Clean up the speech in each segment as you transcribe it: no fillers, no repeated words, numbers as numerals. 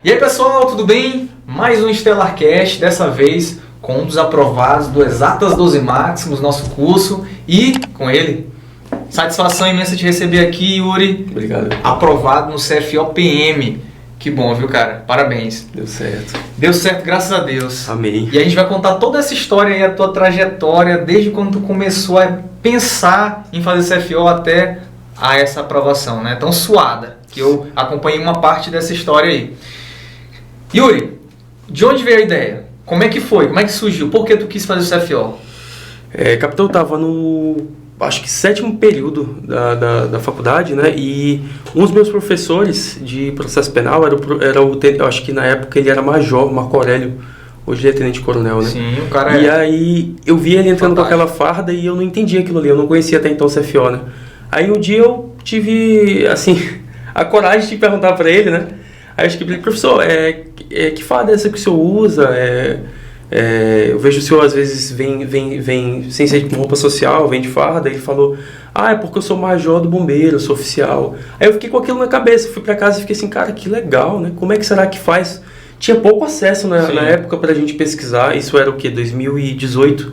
E aí pessoal, tudo bem? Mais um Stellarcast, dessa vez com um dos aprovados do Exatas 12 Máximos, nosso curso, e com ele, satisfação imensa de receber aqui, Yuri. Obrigado. Aprovado no CFO-PM. Que bom, viu, cara? Parabéns. Deu certo. Deu certo, graças a Deus. Amém. E a gente vai contar toda essa história aí, a tua trajetória, desde quando tu começou a pensar em fazer CFO até a essa aprovação, né? Tão suada, que eu acompanhei uma parte dessa história aí. Yuri, de onde veio a ideia? Como é que foi? Como é que surgiu? Por que tu quis fazer o CFO? Capitão, eu estava no, acho que 7º período da faculdade, né? E um dos meus professores de processo penal eu acho que na época ele era major, Marco Aurélio. Hoje ele é tenente-coronel, né? Sim, o cara é... E aí eu vi ele entrando fantástico com aquela farda e eu não entendia aquilo ali, eu não conhecia até então o CFO, né? Aí um dia eu tive, assim, a coragem de perguntar para ele, né? Aí eu escrevi, professor, que farda é essa que o senhor usa? Eu vejo o senhor às vezes vem sem ser com roupa social, vem de farda. Ele falou, é porque eu sou major do bombeiro, eu sou oficial. Aí eu fiquei com aquilo na cabeça, fui pra casa e fiquei assim, cara, que legal, né? Como é que será que faz? Tinha pouco acesso na época pra gente pesquisar, isso era o quê? 2018.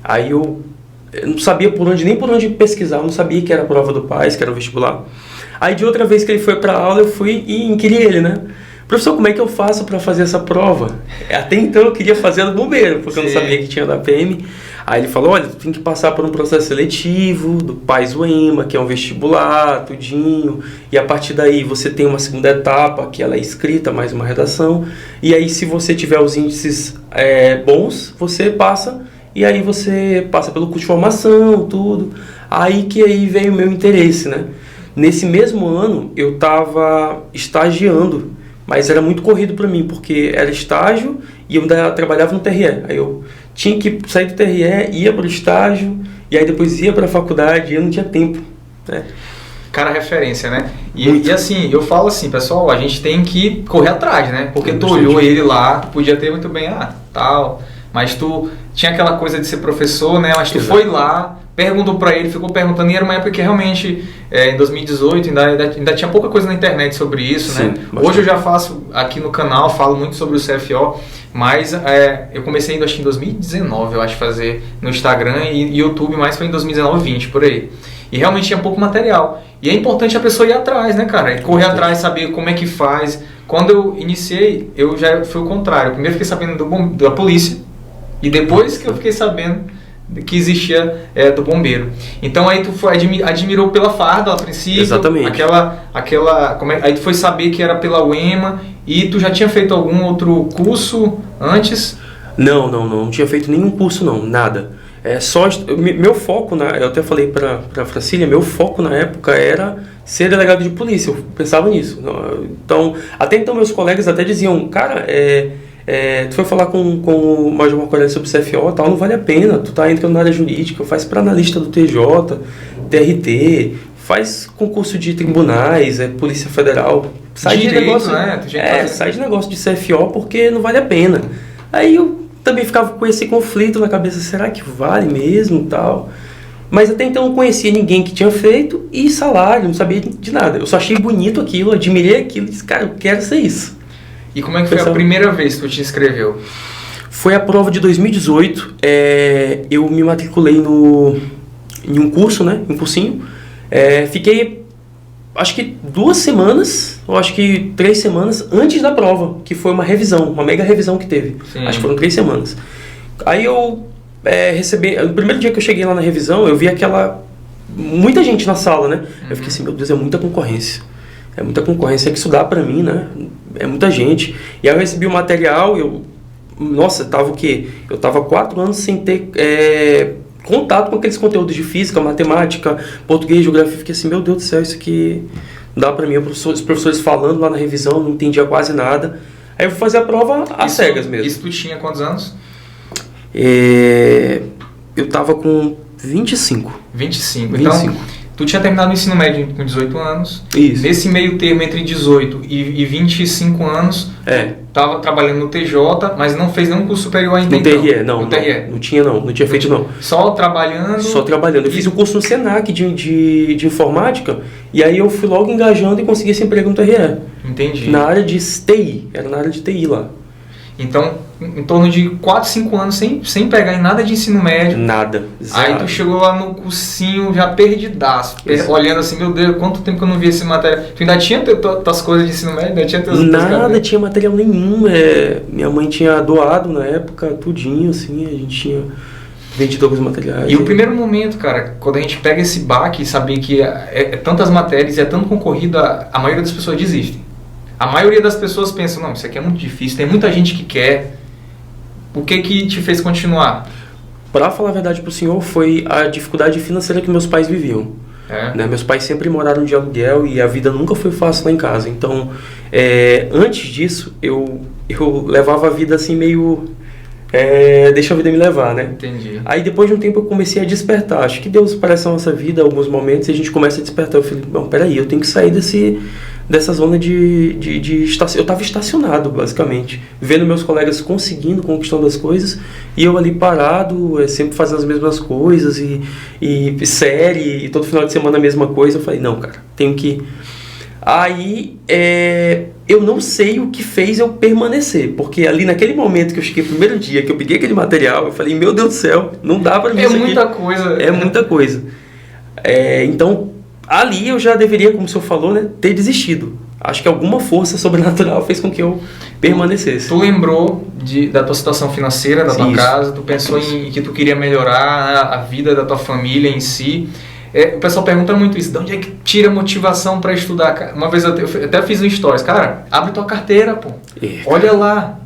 Aí eu não sabia nem por onde pesquisar, eu não sabia que era a prova do PAS, que era o vestibular. Aí de outra vez que ele foi pra aula, eu fui e inquiri ele, né? Professor, como é que eu faço para fazer essa prova? Até então eu queria fazer no bombeiro, porque eu não sabia que tinha da PM. Aí ele falou, olha, tu tem que passar por um processo seletivo, do PAS-UEMA, que é um vestibular, tudinho. E a partir daí você tem uma segunda etapa, que ela é escrita, mais uma redação. E aí se você tiver os índices bons, você passa. E aí você passa pelo curso de formação, tudo. Aí veio o meu interesse, né? Nesse mesmo ano eu estava estagiando, mas era muito corrido para mim, porque era estágio e eu ainda trabalhava no TRE. Aí eu tinha que sair do TRE, ia para o estágio, e aí depois ia para a faculdade, e eu não tinha tempo, né? Cara, referência, né? E assim, eu falo assim, pessoal, a gente tem que correr atrás, né? Porque tu olhou ele lá, tu podia ter muito bem, tal, mas tu tinha aquela coisa de ser professor, né? Mas tu foi lá, perguntou pra ele, ficou perguntando, e era uma época que realmente, em 2018, ainda tinha pouca coisa na internet sobre isso, sim, né? Bastante. Hoje eu já faço aqui no canal, falo muito sobre o CFO, mas eu comecei ainda, acho que em 2019, eu acho, fazer no Instagram e YouTube, mas foi em 2019, 20, por aí. E realmente tinha pouco material. E é importante a pessoa ir atrás, né, cara? E correr atrás, saber como é que faz. Quando eu iniciei, eu já fui o contrário. Primeiro fiquei sabendo da polícia, e depois que eu fiquei sabendo que existia do bombeiro. Então aí tu admirou pela farda a princípio. Exatamente. Aí tu foi saber que era pela UEMA, e tu já tinha feito algum outro curso antes? Não tinha feito nenhum curso não, nada. Meu foco, eu até falei pra Francília, meu foco na época era ser delegado de polícia, eu pensava nisso. Então, até então meus colegas até diziam, cara, tu foi falar com o Major Marco Aurélio sobre CFO, tal, não vale a pena, tu tá entrando na área jurídica, faz para analista do TJ, TRT, faz concurso de tribunais, Polícia Federal, sai de negócio, né? Sai de negócio de CFO porque não vale a pena. Aí eu também ficava com esse conflito na cabeça, será que vale mesmo, tal? Mas até então eu não conhecia ninguém que tinha feito, e salário, não sabia de nada. Eu só achei bonito aquilo, admirei aquilo, e disse, cara, eu quero ser isso. E como é que foi a primeira vez que tu te inscreveu? Foi a prova de 2018, eu me matriculei em um curso, né, em um cursinho, fiquei, acho que 2 semanas, ou acho que 3 semanas antes da prova, que foi uma revisão, uma mega revisão que teve. Sim. Acho que foram 3 semanas. Aí eu recebi, no primeiro dia que eu cheguei lá na revisão, eu vi muita gente na sala, né, eu fiquei assim, meu Deus, é muita concorrência. É muita concorrência, que estudar pra mim, né? É muita gente. E aí eu recebi o material, tava o quê? Eu tava 4 anos sem ter contato com aqueles conteúdos de física, matemática, português, geografia. Fiquei assim, meu Deus do céu, isso aqui não dá pra mim. Os professores falando lá na revisão, não entendia quase nada. Aí eu fui fazer a prova às cegas mesmo. Isso tu tinha quantos anos? Eu tava com 25. 25. Então, Tu tinha terminado o ensino médio com 18 anos. Isso. Nesse meio termo, entre 18 e 25 anos, tava trabalhando no TJ, mas não fez nenhum curso superior ainda. No TRE, não. No TRE. Não tinha feito não. Só trabalhando? Só trabalhando. Eu fiz um curso no Senac de informática, e aí eu fui logo engajando e consegui esse emprego no TRE. Entendi. Na área de TI, era na área de TI lá. Então, em torno de 4, 5 anos sem pegar em nada de ensino médio. Nada. Aí tu chegou lá no cursinho já perdidaço, olhando assim, meu Deus, quanto tempo que eu não vi esse material. Tu ainda tinha tuas coisas de ensino médio? Ainda tinha nada, tinha material nenhum. Minha mãe tinha doado na época, tudinho, assim, a gente tinha vendido alguns materiais. E o primeiro momento, cara, quando a gente pega esse baque e saber que é tantas matérias e é tão concorrida, a maioria das pessoas desistem. A maioria das pessoas pensam, não, isso aqui é muito difícil, tem muita gente que quer. O que te fez continuar? Para falar a verdade pro senhor, foi a dificuldade financeira que meus pais viviam. Né? Meus pais sempre moraram de aluguel e a vida nunca foi fácil lá em casa. Então, antes disso, eu levava a vida assim meio... deixa a vida me levar, né? Entendi. Aí depois de um tempo eu comecei a despertar. Acho que Deus parece a nossa vida, alguns momentos, e a gente começa a despertar. Eu falei, bom, peraí, eu tenho que sair dessa zona de estacionamento. Eu estava estacionado, basicamente, vendo meus colegas conseguindo, conquistando as coisas, e eu ali parado, sempre fazendo as mesmas coisas, e série, e todo final de semana a mesma coisa. Eu falei, não, cara, tenho que... Aí, eu não sei o que fez eu permanecer, porque ali naquele momento que eu cheguei, primeiro dia, que eu peguei aquele material, eu falei, meu Deus do céu, não dá pra mim isso aqui. Muita coisa. É muita coisa. Então, ali eu já deveria, como o senhor falou, né, ter desistido. Acho que alguma força sobrenatural fez com que eu permanecesse. Tu lembrou da tua situação financeira, da tua casa, tu pensou em que tu queria melhorar a vida da tua família em si. O pessoal pergunta muito isso, de onde é que tira motivação para estudar? Uma vez eu até fiz um stories, cara, abre tua carteira, pô. Olha lá,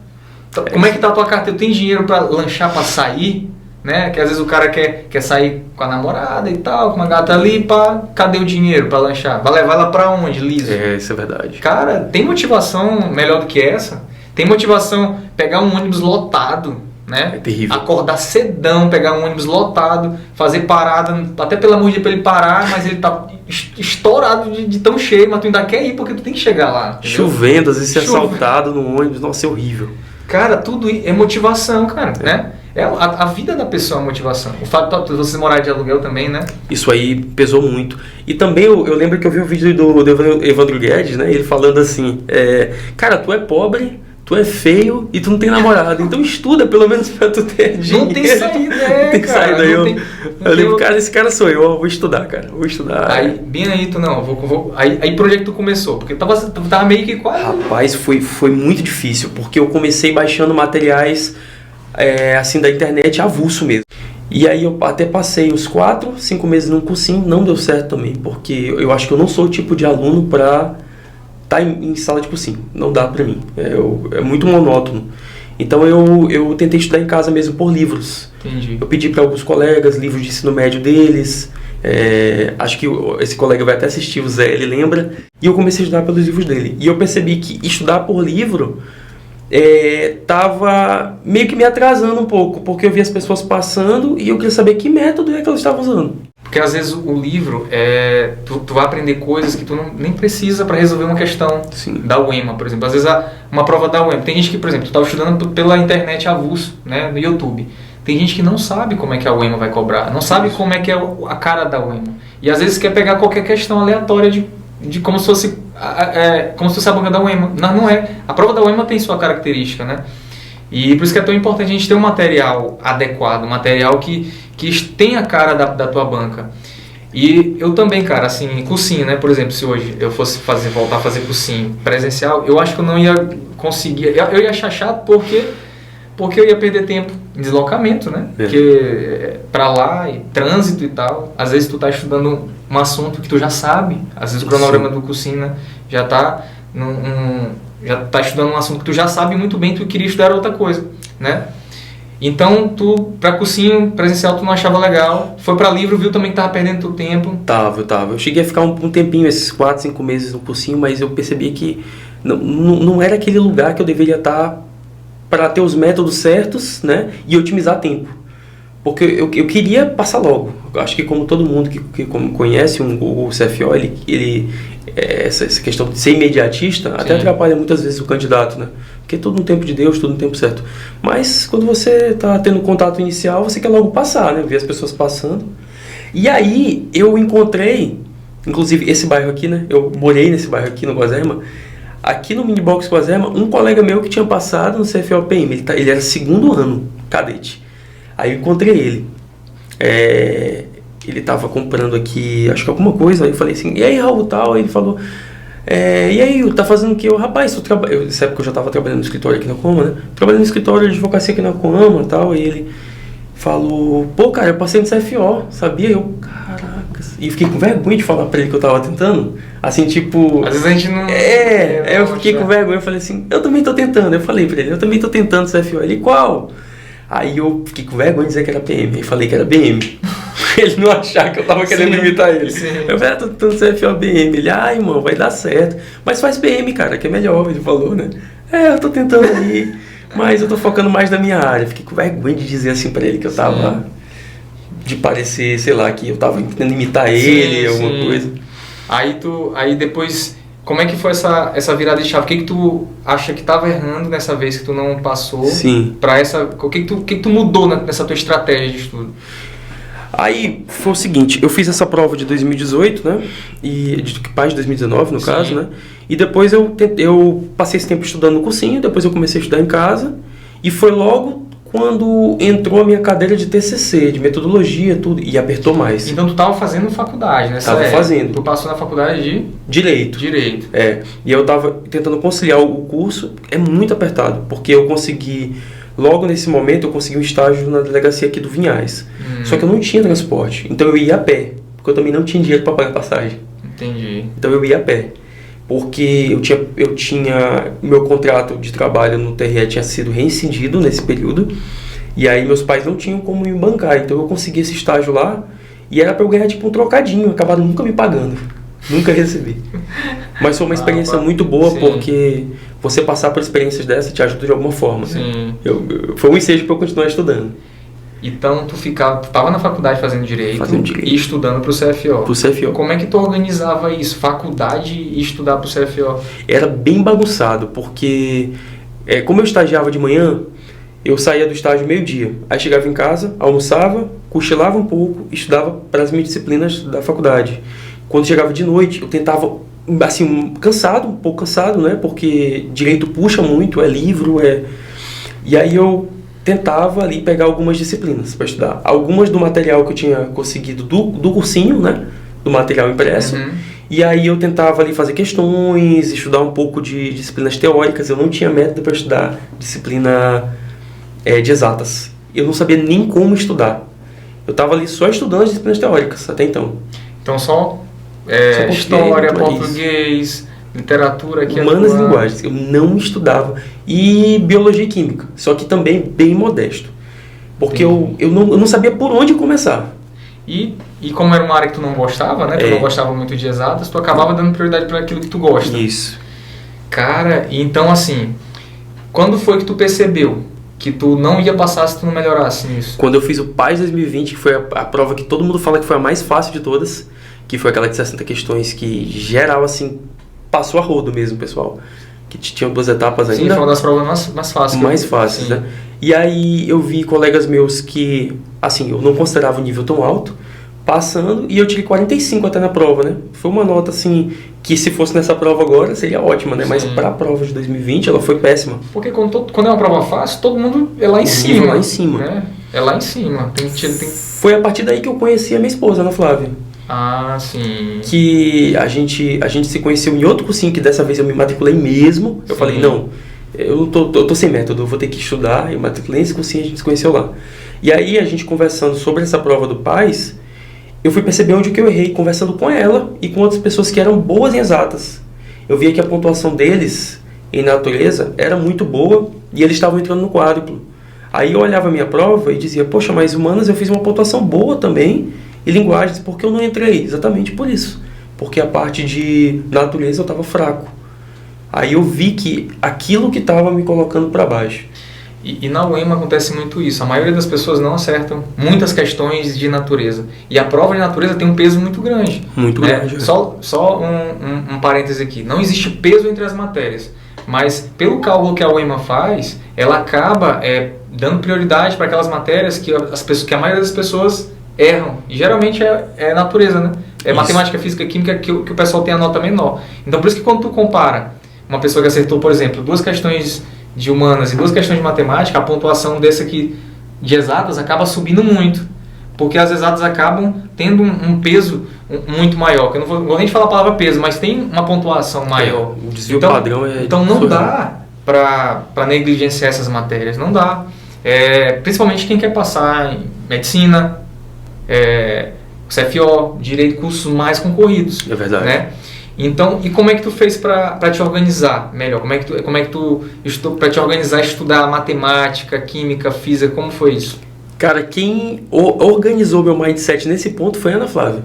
como é que tá a tua carteira? Tem dinheiro para lanchar, para sair? Né? Que às vezes o cara quer sair com a namorada e tal, com uma gata ali, cadê o dinheiro para lanchar? Vai levar ela para onde, liso? Isso é verdade. Cara, tem motivação melhor do que essa? Tem motivação pegar um ônibus lotado, né? É terrível. Acordar cedão, pegar um ônibus lotado, fazer parada, até pelo amor de Deus pra ele parar, mas ele tá estourado de tão cheio, mas tu ainda quer ir porque tu tem que chegar lá. Entendeu? Chovendo, às vezes ser assaltado no ônibus, nossa, é horrível. Cara, tudo é motivação, cara, né? A vida da pessoa é motivação. O fato de você morar de aluguel também, né? Isso aí pesou muito. E também eu lembro que eu vi um vídeo do Evandro Guedes, né? Ele falando assim, cara, tu é pobre, tu é feio e tu não tem namorado. Então estuda pelo menos pra tu ter dinheiro. Não tem saída, não tem cara. Saída. Eu lembro, cara, esse cara sou eu vou estudar, cara. Vou estudar. Aí, bem aí, tu não, aí por onde é que tu começou? Porque tu tava meio que quase... Rapaz, foi muito difícil, porque eu comecei baixando materiais... assim, da internet avulso mesmo. E aí eu até passei uns 4, 5 meses num cursinho, não deu certo também, porque eu acho que eu não sou o tipo de aluno pra estar em sala de cursinho, não dá pra mim, é muito monótono. Então eu tentei estudar em casa mesmo por livros. Entendi. Eu pedi para alguns colegas livros de ensino médio deles, acho que esse colega vai até assistir, o Zé, ele lembra, e eu comecei a estudar pelos livros dele. E eu percebi que estudar por livro tava meio que me atrasando um pouco, porque eu via as pessoas passando e eu queria saber que método é que elas estavam usando. Porque às vezes o livro, tu vai aprender coisas que tu nem precisa para resolver uma questão. Sim. Da UEMA, por exemplo. Às vezes uma prova da UEMA. Tem gente que, por exemplo, tu estava estudando pela internet avulso, né, no YouTube. Tem gente que não sabe como é que a UEMA vai cobrar, não sabe como é que é a cara da UEMA. E às vezes quer pegar qualquer questão aleatória de como se fosse a banca da UEMA. Não é. A prova da UEMA tem sua característica, né? E por isso que é tão importante a gente ter um material adequado, um material que tenha a cara da tua banca. E eu também, cara, assim, cursinho, né? Por exemplo, se hoje eu fosse voltar a fazer cursinho presencial, eu acho que eu não ia conseguir. Eu ia achar chato porque eu ia perder tempo em deslocamento, né? Porque pra lá, e trânsito e tal. Às vezes tu tá estudando um assunto que tu já sabe. Às vezes o cronograma do cursinho, né, já tá estudando um assunto que tu já sabe muito bem, tu queria estudar outra coisa, né? Então, tu, pra cursinho presencial, tu não achava legal. Foi pra livro, viu também que tava perdendo teu tempo. Tava. Eu cheguei a ficar um tempinho, esses 4, 5 meses no cursinho, mas eu percebi que não era aquele lugar que eu deveria estar para ter os métodos certos, né, e otimizar tempo. Porque eu queria passar logo. Eu acho que como todo mundo que conhece o CFO, essa questão de ser imediatista até atrapalha muitas vezes o candidato, né? Porque tudo no tempo de Deus, tudo no tempo certo. Mas quando você está tendo contato inicial, você quer logo passar, né? Ver as pessoas passando. E aí eu encontrei, inclusive esse bairro aqui, né? Eu morei nesse bairro aqui no Guazerma. Aqui no Minibox Guazerma, um colega meu que tinha passado no CFO-PM, ele era 2º ano, cadete. Aí eu encontrei ele. Ele tava comprando aqui, acho que alguma coisa. Aí eu falei assim, e aí, Raul, tal? Aí ele falou, e aí, tá fazendo o que? Rapaz, nessa época eu já tava trabalhando no escritório aqui na Coama, né? Trabalhando no escritório de advocacia aqui na Coama e tal. E ele falou, pô, cara, eu passei no CFO, sabia? Eu, caracas. E fiquei com vergonha de falar pra ele que eu tava tentando. Assim, tipo... Às vezes a gente não... eu fiquei com vergonha. Eu falei assim, eu também tô tentando. Eu falei pra ele, eu também tô tentando CFO. Ele, qual? Aí eu fiquei com vergonha de dizer que era PM. Aí falei que era BM. Ele não achar que eu tava querendo imitar ele. Sim. Eu falei, tô tentando CFO BM. Ele, irmão, vai dar certo. Mas faz PM, cara, que é melhor. Ele falou, né? Eu tô tentando aí, mas eu tô focando mais na minha área. Fiquei com vergonha de dizer assim pra ele que eu tava... De parecer, sei lá, que eu tava tentando imitar ele, alguma coisa. Aí depois... Como é que foi essa virada de chave? O que tu acha que estava errando nessa vez que tu não passou? Sim. O que tu mudou nessa tua estratégia de estudo? Aí foi o seguinte, eu fiz essa prova de 2018, né? E de 2019, no caso, né? E depois eu passei esse tempo estudando no cursinho, depois eu comecei a estudar em casa. E foi logo quando entrou a minha cadeira de TCC, de metodologia, tudo, e apertou mais. Então tu estava fazendo faculdade, né? Tava fazendo. Tu passou na faculdade de... Direito. E eu tava tentando conciliar o curso, é muito apertado, porque eu consegui, logo nesse momento, eu consegui um estágio na delegacia aqui do Vinhais. Só que eu não tinha transporte, então eu ia a pé, porque eu também não tinha dinheiro para pagar passagem. Entendi. Então eu ia a pé. Porque eu tinha meu contrato de trabalho no TRE tinha sido rescindido nesse período, e aí meus pais não tinham como me bancar, então eu consegui esse estágio lá, e era para eu ganhar tipo um trocadinho, acabaram nunca me pagando, nunca recebi. Mas foi uma experiência muito boa, porque você passar por experiências dessa te ajuda de alguma forma. Sim. Foi um ensejo para eu continuar estudando. Então tu estava na faculdade fazendo direito e estudando para o CFO. Pro CFO. Como é que tu organizava isso? Faculdade e estudar para o CFO? Era bem bagunçado, porque como eu estagiava de manhã, eu saía do estágio meio-dia. Aí chegava em casa, almoçava, cochilava um pouco, estudava para as minhas disciplinas da faculdade. Quando chegava de noite, eu tentava, assim, um pouco cansado, né? Porque direito puxa muito, é livro, E aí eu tentava ali pegar algumas disciplinas para estudar. Algumas do material que eu tinha conseguido do cursinho, né? Do material impresso. E aí eu tentava ali fazer questões, estudar um pouco de disciplinas teóricas. Eu não tinha método para estudar disciplina de exatas. Eu não sabia nem como estudar. Eu estava ali só estudando as disciplinas teóricas até então. Então só história, português, literatura, humanas e linguagens. Eu não estudava. E biologia e química. Só que também bem modesto. Porque eu não sabia por onde começar. E como era uma área que tu não gostava, né? Tu não gostava muito de exatas, tu acabava dando prioridade para aquilo que tu gosta. Isso. Cara, então assim, quando foi que tu percebeu que tu não ia passar se tu não melhorasse nisso? Quando eu fiz o PAS 2020, que foi a prova que todo mundo fala que foi a mais fácil de todas, que foi aquela de 60 questões que geral, assim, passou a rodo mesmo, pessoal. Que tinham 2 etapas ainda. Sim, foi uma das provas mais fáceis. Mais fáceis, né? E aí eu vi colegas meus que, assim, eu não considerava o nível tão alto, passando, e eu tirei 45 até na prova, né? Foi uma nota, assim, que se fosse nessa prova agora seria ótima, né? Mas para a prova de 2020 ela foi péssima. Porque quando é uma prova fácil, todo mundo é lá em cima. Lá em cima. Né? É lá em cima. Foi a partir daí que eu conheci a minha esposa, Ana Flávia. Ah, sim. Que a gente se conheceu em outro cursinho, que dessa vez eu me matriculei mesmo. Eu falei, não, eu tô sem método, eu vou ter que estudar. Eu matriculei nesse cursinho e a gente se conheceu lá. E aí a gente conversando sobre essa prova do PAS, eu fui perceber onde que eu errei, conversando com ela e com outras pessoas que eram boas em exatas. Eu via que a pontuação deles em natureza era muito boa e eles estavam entrando no quádruplo. Aí eu olhava a minha prova e dizia, poxa, mas humanas eu fiz uma pontuação boa também, e linguagens, por que eu não entrei? Exatamente por isso. Porque a parte de natureza eu estava fraco. Aí eu vi que aquilo que estava me colocando para baixo. E na UEMA acontece muito isso. A maioria das pessoas não acertam muitas questões de natureza. E a prova de natureza tem um peso muito grande. Muito grande. Só um parêntese aqui. Não existe peso entre as matérias. Mas pelo cálculo que a UEMA faz, ela acaba dando prioridade para aquelas matérias que a maioria das pessoas erram. E geralmente é natureza, né? É matemática, física, química que o pessoal tem a nota menor. Então por isso que quando tu compara uma pessoa que acertou, por exemplo, 2 questões de humanas e 2 questões de matemática, a pontuação desse aqui de exatas acaba subindo muito. Porque as exatas acabam tendo um peso muito maior. Eu não vou nem falar a palavra peso, mas tem uma pontuação maior. O desvio padrão Então não dá para negligenciar essas matérias. Não dá. Principalmente quem quer passar em medicina, CFO, direito, cursos mais concorridos. É verdade. Né? Então, e como é que tu fez para te organizar melhor? Como é que tu para te organizar, estudar matemática, química, física, como foi isso? Cara, quem organizou meu mindset nesse ponto foi a Ana Flávia.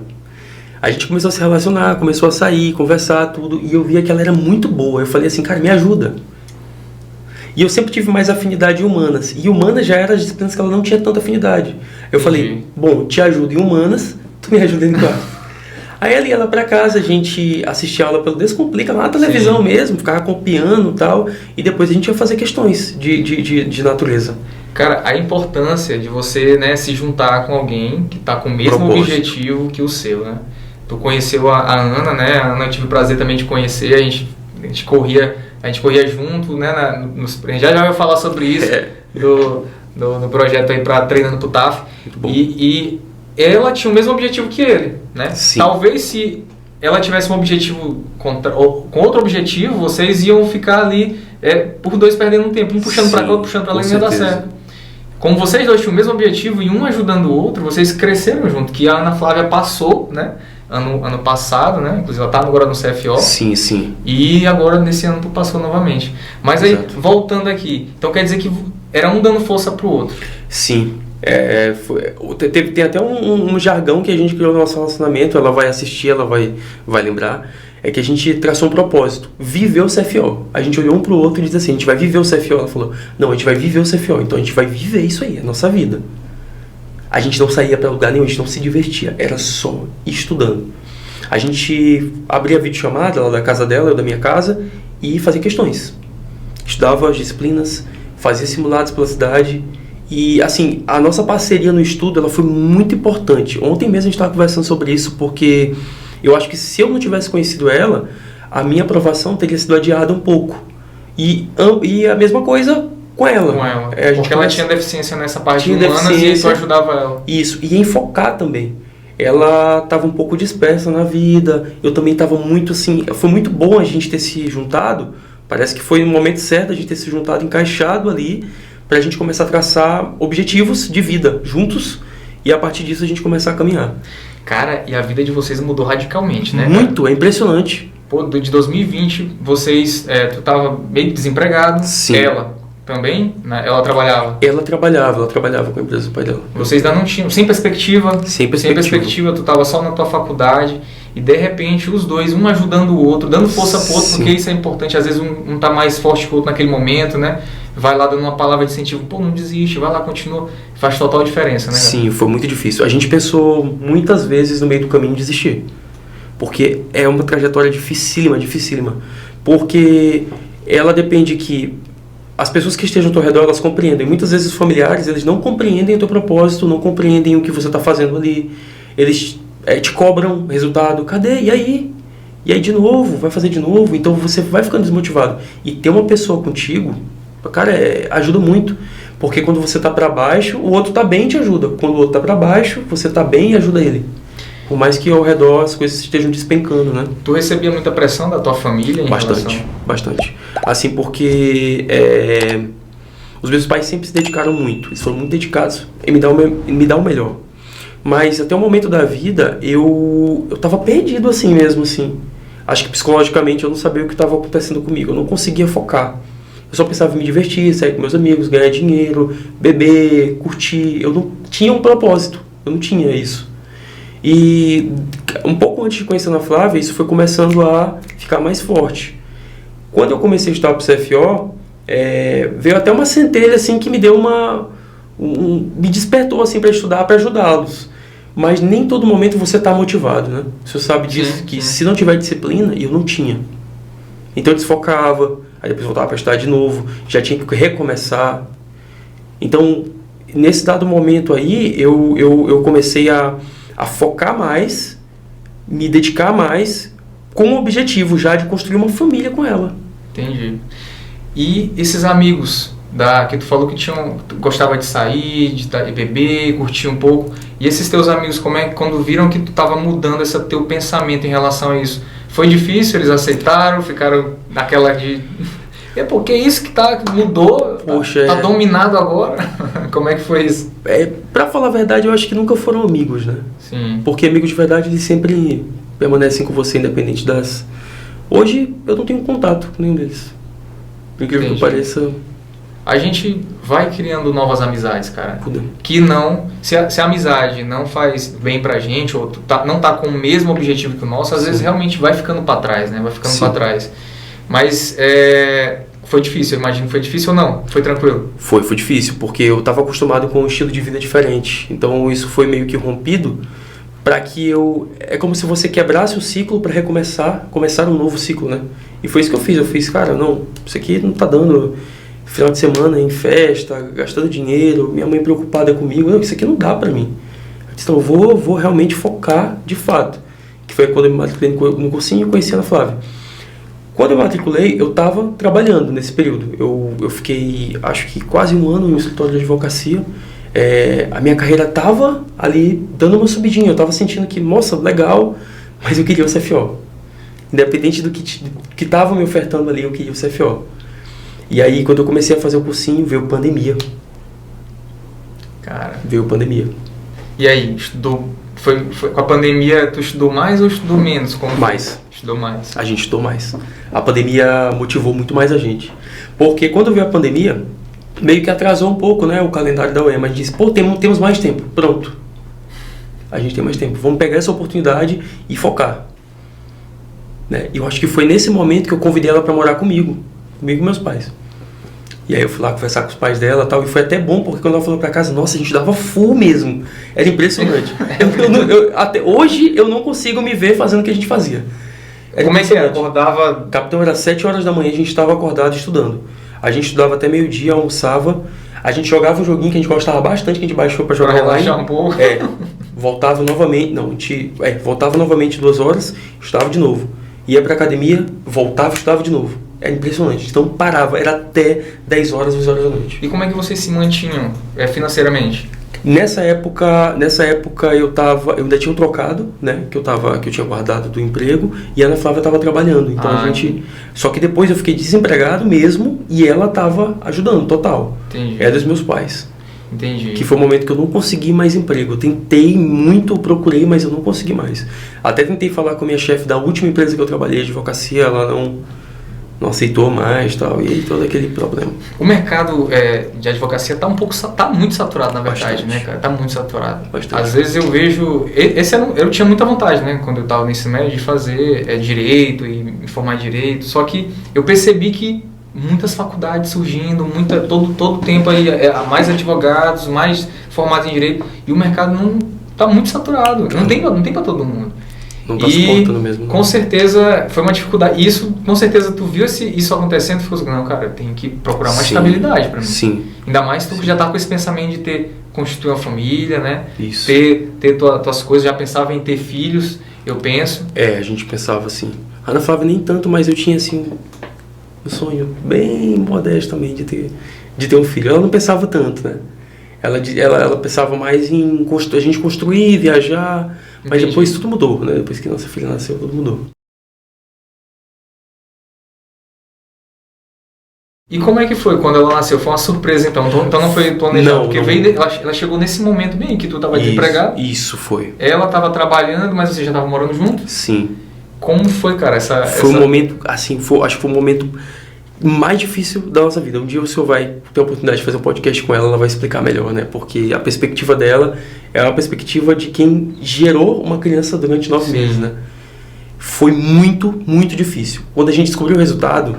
A gente começou a se relacionar, começou a sair, conversar, tudo, e eu via que ela era muito boa. Eu falei assim, cara, me ajuda. E eu sempre tive mais afinidade em humanas. E humanas já era as disciplinas que ela não tinha tanta afinidade. Eu falei, bom, te ajudo em humanas, tu me ajuda em quatro. Aí ela ia lá pra casa, a gente assistia a aula pelo Descomplica, lá na televisão mesmo, ficava copiando e tal, e depois a gente ia fazer questões de natureza. Cara, a importância de você, né, se juntar com alguém que está com o mesmo objetivo que o seu, né? Tu conheceu a Ana, né? A Ana eu tive o prazer também de conhecer, a gente corria junto, né? A gente já vai falar sobre isso no projeto aí para Treinando pro TAF. E ela tinha o mesmo objetivo que ele, né? Sim. Talvez se ela tivesse um objetivo com outro objetivo, vocês iam ficar ali por 2 perdendo um tempo, um puxando para cá, outro puxando para lá, e não ia dar certo. Como vocês dois tinham o mesmo objetivo e um ajudando o outro, vocês cresceram junto, que a Ana Flávia passou, né? Ano passado, né? Inclusive ela está agora no CFO. Sim. E agora nesse ano tu passou novamente. Mas aí, voltando aqui, então quer dizer que era um dando força pro outro. Sim. Tem até um jargão que a gente criou no nosso relacionamento, ela vai assistir, ela vai lembrar, é que a gente traçou um propósito, viver o CFO. A gente olhou um pro outro e disse assim, a gente vai viver o CFO. Ela falou, não, a gente vai viver o CFO, então a gente vai viver isso aí, é a nossa vida. A gente não saía para lugar nenhum, a gente não se divertia, era só estudando. A gente abria a videochamada lá da casa dela, eu da minha casa, e fazia questões. Estudava as disciplinas, fazia simulados pela cidade. E assim, a nossa parceria no estudo, ela foi muito importante. Ontem mesmo a gente estava conversando sobre isso, porque eu acho que se eu não tivesse conhecido ela, a minha aprovação teria sido adiada um pouco. E a mesma coisa com ela. Porque ela tinha deficiência nessa parte de humanas e tu ajudava ela. Isso, e em focar também. Ela estava um pouco dispersa na vida, eu também estava muito assim... Foi muito bom a gente ter se juntado, parece que foi no momento certo a gente ter se juntado, encaixado ali, para a gente começar a traçar objetivos de vida juntos e a partir disso a gente começar a caminhar. Cara, e a vida de vocês mudou radicalmente, né? Muito, é impressionante. Pô, de 2020, vocês... tu tava meio desempregado. Sim. Ela também? Né? Ela trabalhava com a empresa do pai dela. Vocês ainda não tinham... Sem perspectiva. Tu tava só na tua faculdade e de repente os dois, um ajudando o outro, dando força pro outro, porque isso é importante. Às vezes um tá mais forte que o outro naquele momento, né? Vai lá dando uma palavra de incentivo, pô, não desiste, vai lá, continua. Faz total diferença, né? Sim, foi muito difícil. A gente pensou muitas vezes no meio do caminho em desistir. Porque é uma trajetória dificílima. Porque ela depende que as pessoas que estejam ao teu redor, elas compreendem. Muitas vezes os familiares, eles não compreendem o teu propósito, não compreendem o que você está fazendo ali. Eles te cobram resultado. Cadê? E aí? E aí de novo? Vai fazer de novo? Então você vai ficando desmotivado. E ter uma pessoa contigo, cara, ajuda muito. Porque quando você está para baixo, o outro está bem e te ajuda. Quando o outro está para baixo, você está bem e ajuda ele. Por mais que ao redor as coisas estejam despencando, né? Tu recebia muita pressão da tua família em Bastante. Assim, porque os meus pais sempre se dedicaram muito. Eles foram muito dedicados em me dar o melhor. Mas até o momento da vida, eu tava perdido assim mesmo, assim. Acho que psicologicamente eu não sabia o que estava acontecendo comigo. Eu não conseguia focar. Eu só pensava em me divertir, sair com meus amigos, ganhar dinheiro, beber, curtir. Eu não tinha um propósito. Eu não tinha isso. E um pouco antes de conhecer a Ana Flávia, isso foi começando a ficar mais forte. Quando eu comecei a estudar para o CFO, veio até uma centelha assim que me deu me despertou assim para estudar, para ajudá-los. Mas nem todo momento você está motivado, né? Você sabe disso, que se não tiver disciplina, eu não tinha. Então eu desfocava, aí depois voltava para estudar de novo, já tinha que recomeçar. Então, nesse dado momento aí, eu comecei a focar mais, me dedicar mais, com o objetivo já de construir uma família com ela. Entendi. E esses amigos que tu falou que tu gostava de sair, de beber, curtir um pouco, e esses teus amigos, quando viram que tu estava mudando esse teu pensamento em relação a isso, foi difícil? Eles aceitaram? Ficaram naquela de... porque isso que mudou, Poxa, tá dominado agora? Como é que foi isso? Pra falar a verdade, eu acho que nunca foram amigos, né? Sim. Porque amigos de verdade, eles sempre permanecem com você, independente das... Hoje, eu não tenho contato com nenhum deles. Por incrível que pareça... A gente vai criando novas amizades, cara. Tudo. Que não... Se a amizade não faz bem pra gente, ou não tá com o mesmo objetivo que o nosso, às vezes realmente vai ficando pra trás, né? Vai ficando pra trás. Mas foi difícil, eu imagino que foi difícil ou não? Foi tranquilo? Foi difícil, porque eu estava acostumado com um estilo de vida diferente. Então isso foi meio que rompido para que é como se você quebrasse o ciclo para começar um novo ciclo, né? E foi isso que eu fiz. Eu fiz, cara, não, isso aqui não tá dando. Final de semana em festa, gastando dinheiro, minha mãe preocupada comigo, não, isso aqui não dá para mim. Eu disse, então eu vou realmente focar de fato. Que foi quando eu me matriculei no cursinho e conheci a Ana Flávia. Quando eu matriculei, eu estava trabalhando nesse período. Eu fiquei, acho que quase um ano no escritório de advocacia. A minha carreira estava ali dando uma subidinha. Eu estava sentindo que, nossa, legal, mas eu queria o CFO. Independente do que estava me ofertando ali, eu queria o CFO. E aí, quando eu comecei a fazer o cursinho, veio pandemia. Cara. Veio pandemia. E aí, estudou? Foi com a pandemia, tu estudou mais ou estudou menos? Mais. Estudou mais. A gente estudou mais. A pandemia motivou muito mais a gente. Porque quando veio a pandemia, meio que atrasou um pouco, né, o calendário da UEMA. A gente disse, temos mais tempo. Pronto. A gente tem mais tempo. Vamos pegar essa oportunidade e focar. Né? E eu acho que foi nesse momento que eu convidei ela para morar comigo e meus pais. E aí eu fui lá conversar com os pais dela e tal, e foi até bom, porque quando ela falou pra casa, nossa, a gente dava full mesmo. Era impressionante. Até hoje eu não consigo me ver fazendo o que a gente fazia. Como é que era? Acordava... Capitão, era 7 horas da manhã, a gente estava acordado estudando. A gente estudava até meio-dia, almoçava, a gente jogava um joguinho que a gente gostava bastante, que a gente baixou pra jogar online. Relaxar um pouco. Voltava novamente, voltava novamente 2 horas, estudava de novo. Ia pra academia, voltava e estudava de novo. Era impressionante. Então parava, era até 10 horas, 11 horas da noite. E como é que vocês se mantinham financeiramente? Nessa época eu ainda tinha um trocado, né, que eu tinha guardado do emprego, e a Ana Flávia estava trabalhando. Então só que depois eu fiquei desempregado mesmo, e ela estava ajudando, total. Entendi. Era dos meus pais. Entendi. Que foi o momento que eu não consegui mais emprego. Eu tentei muito, procurei, mas eu não consegui mais. Até tentei falar com a minha chefe da última empresa que eu trabalhei, de advocacia, ela não aceitou mais, tal, e todo aquele problema. O mercado de advocacia tá muito saturado, na verdade, bastante, né, cara? Tá muito saturado. Bastante. Às vezes eu vejo... eu tinha muita vontade, né, quando eu estava no ensino médio, de fazer direito e me formar em direito, só que eu percebi que muitas faculdades surgindo, todo tempo aí, mais advogados, mais formados em direito, e o mercado não tá muito saturado, não tem para todo mundo. Não tá suportando mesmo. Com certeza foi uma dificuldade. Isso, com certeza, tu viu isso acontecendo e ficou assim, não, cara, eu tenho que procurar mais estabilidade para mim. Sim. Ainda mais tu que já tá com esse pensamento de constituir uma família, né? Isso. Ter tuas coisas, já pensava em ter filhos, eu penso. A gente pensava assim. A Ana Flávia nem tanto, mas eu tinha assim um sonho bem modesto também de ter um filho. Ela não pensava tanto, né? Ela pensava mais em a gente construir, viajar. Mas depois tudo mudou, né? Depois que nossa filha nasceu, tudo mudou. E como é que foi quando ela nasceu? Foi uma surpresa, então? Então não foi planejado? Porque ela chegou nesse momento bem que tu estava desempregado. Isso foi. Ela estava trabalhando, mas você já estava morando junto? Sim. Como foi, cara? Foi um momento, assim, acho que foi o momento mais difícil da nossa vida. Um dia o senhor vai ter a oportunidade de fazer um podcast com ela vai explicar melhor, né? Porque a perspectiva dela é uma perspectiva de quem gerou uma criança durante 9 meses, né? Foi muito, muito difícil. Quando a gente descobriu o resultado,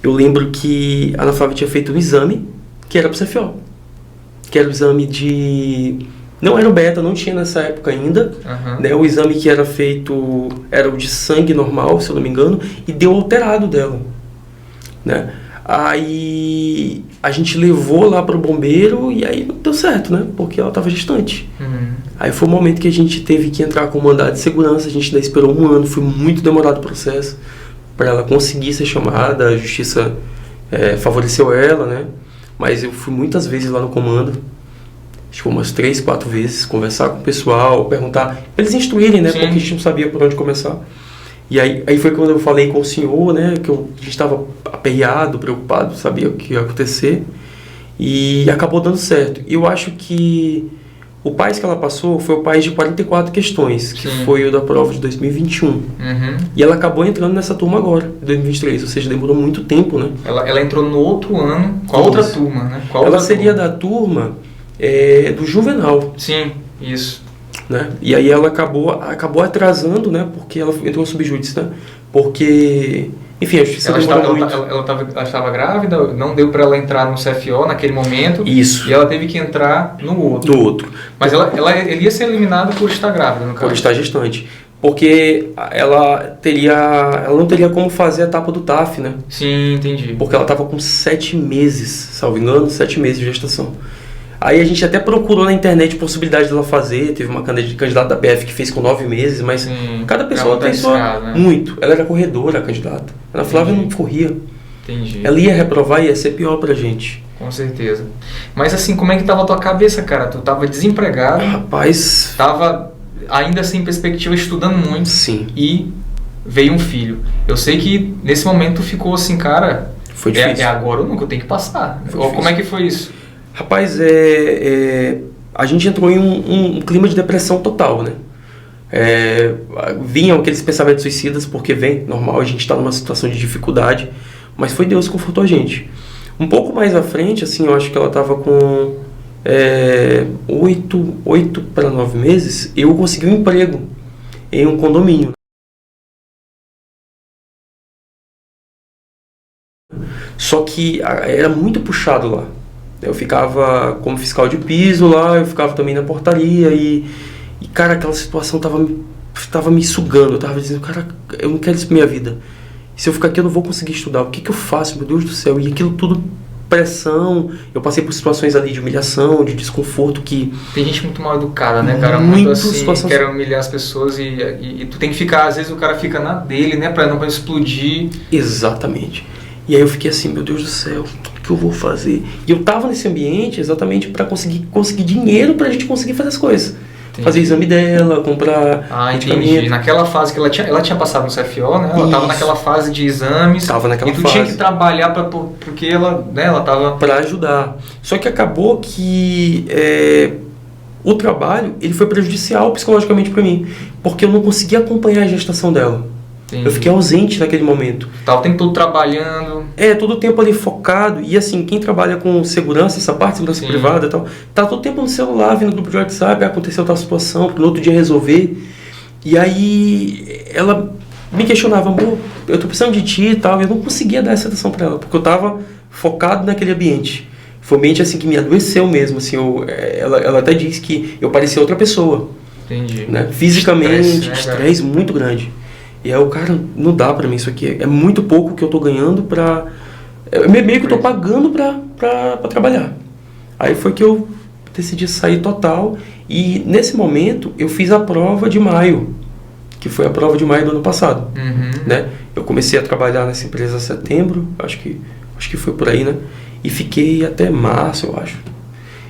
eu lembro que a Ana Flávia tinha feito um exame que era pro CFO. Que era o exame de... Não era o beta, não tinha nessa época ainda. Né? O exame que era feito era o de sangue normal, se eu não me engano, e deu alterado dela. Né? Aí a gente levou lá pro bombeiro e aí não deu certo, né? Porque ela estava gestante. Aí foi o momento que a gente teve que entrar com o mandado de segurança, a gente ainda esperou 1 ano, foi muito demorado o processo para ela conseguir ser chamada, a justiça favoreceu ela, né? Mas eu fui muitas vezes lá no comando, acho que umas 3, 4 vezes, conversar com o pessoal, perguntar, pra eles instruírem, né? Sim. Porque a gente não sabia por onde começar. E aí foi quando eu falei com o senhor, né? Que a gente estava aperreado, preocupado, sabia o que ia acontecer. E acabou dando certo. Eu acho que o PAS que ela passou foi o PAS de 44 questões, que Sim. foi o da prova de 2021. E ela acabou entrando nessa turma agora, de 2023, ou seja, demorou muito tempo, né? Ela entrou no outro ano, com a outra turma, né? Ela seria da turma do Juvenal. Sim, isso. Né? E aí ela acabou atrasando, né? Porque ela entrou subjúdice, né? Porque, enfim, a justiça demorou muito. Ela estava grávida, não deu para ela entrar no CFO naquele momento. Isso. E ela teve que entrar no outro. No outro. Mas ele ia ser eliminado por estar grávida, no caso. Por estar gestante. Porque ela não teria como fazer a etapa do TAF, né? Sim, entendi. Porque ela estava com 7 meses, salvo engano, 7 meses de gestação. Aí a gente até procurou na internet possibilidade dela fazer, teve uma candidata da BF que fez com 9 meses, mas cada pessoa tem sua... Né? Muito. Ela era corredora, a candidata. Ana Flávia não corria. Entendi. Ela ia reprovar e ia ser pior pra gente. Com certeza. Mas assim, como é que tava a tua cabeça, cara? Tu tava desempregado. Rapaz... Tava ainda sem perspectiva, estudando muito. Sim. E veio um filho. Eu sei que nesse momento tu ficou assim, cara... Foi difícil. É agora ou nunca, eu tenho que passar. Como é que foi isso? Rapaz, a gente entrou em um clima de depressão total, né? Vinham aqueles pensamentos suicidas, porque vem, normal, a gente está numa situação de dificuldade, mas foi Deus que confortou a gente. Um pouco mais à frente, assim, eu acho que ela estava com 8 para 9 meses, eu consegui um emprego em um condomínio. Só que era muito puxado lá. Eu ficava como fiscal de piso lá, eu ficava também na portaria e cara, aquela situação tava me sugando. Eu tava dizendo, cara, eu não quero isso pra minha vida. Se eu ficar aqui eu não vou conseguir estudar. O que eu faço, meu Deus do céu? E aquilo tudo, pressão. Eu passei por situações ali de humilhação, de desconforto que... Tem gente muito mal educada, né, cara? Muito assim, situações... quer humilhar as pessoas e tu tem que ficar, às vezes o cara fica na dele, né, pra não explodir. Exatamente. E aí eu fiquei assim, meu Deus do céu, o que eu vou fazer? E eu tava nesse ambiente exatamente para conseguir dinheiro pra gente conseguir fazer as coisas. Entendi. Fazer exame dela, comprar... entendi. Naquela fase que ela tinha passado no CFO, né? Ela tava naquela fase de exames. Tava naquela fase. E tu tinha que trabalhar porque ela tava... Pra ajudar. Só que acabou que o trabalho, ele foi prejudicial psicologicamente pra mim. Porque eu não conseguia acompanhar a gestação dela. Entendi. Eu fiquei ausente naquele momento. Tava o tempo todo trabalhando. Todo o tempo ali focado. E assim, quem trabalha com segurança, essa parte de segurança privada e tal, tá todo o tempo no celular, vendo grupo de WhatsApp, aconteceu tal situação, para no outro dia resolver. E aí ela me questionava, amor, eu tô precisando de ti e tal. E eu não conseguia dar essa atenção para ela, porque eu tava focado naquele ambiente. Foi um ambiente assim que me adoeceu mesmo. Assim, ela até disse que eu parecia outra pessoa. Entendi. Né? Fisicamente, estresse muito grande. E aí o cara, não dá pra mim isso aqui, é muito pouco que eu tô ganhando pra... meio que eu tô pagando pra trabalhar. Aí foi que eu decidi sair total e nesse momento eu fiz a prova de maio, que foi a prova de maio do ano passado. Né? Eu comecei a trabalhar nessa empresa em setembro, acho que foi por aí, né? E fiquei até março, eu acho.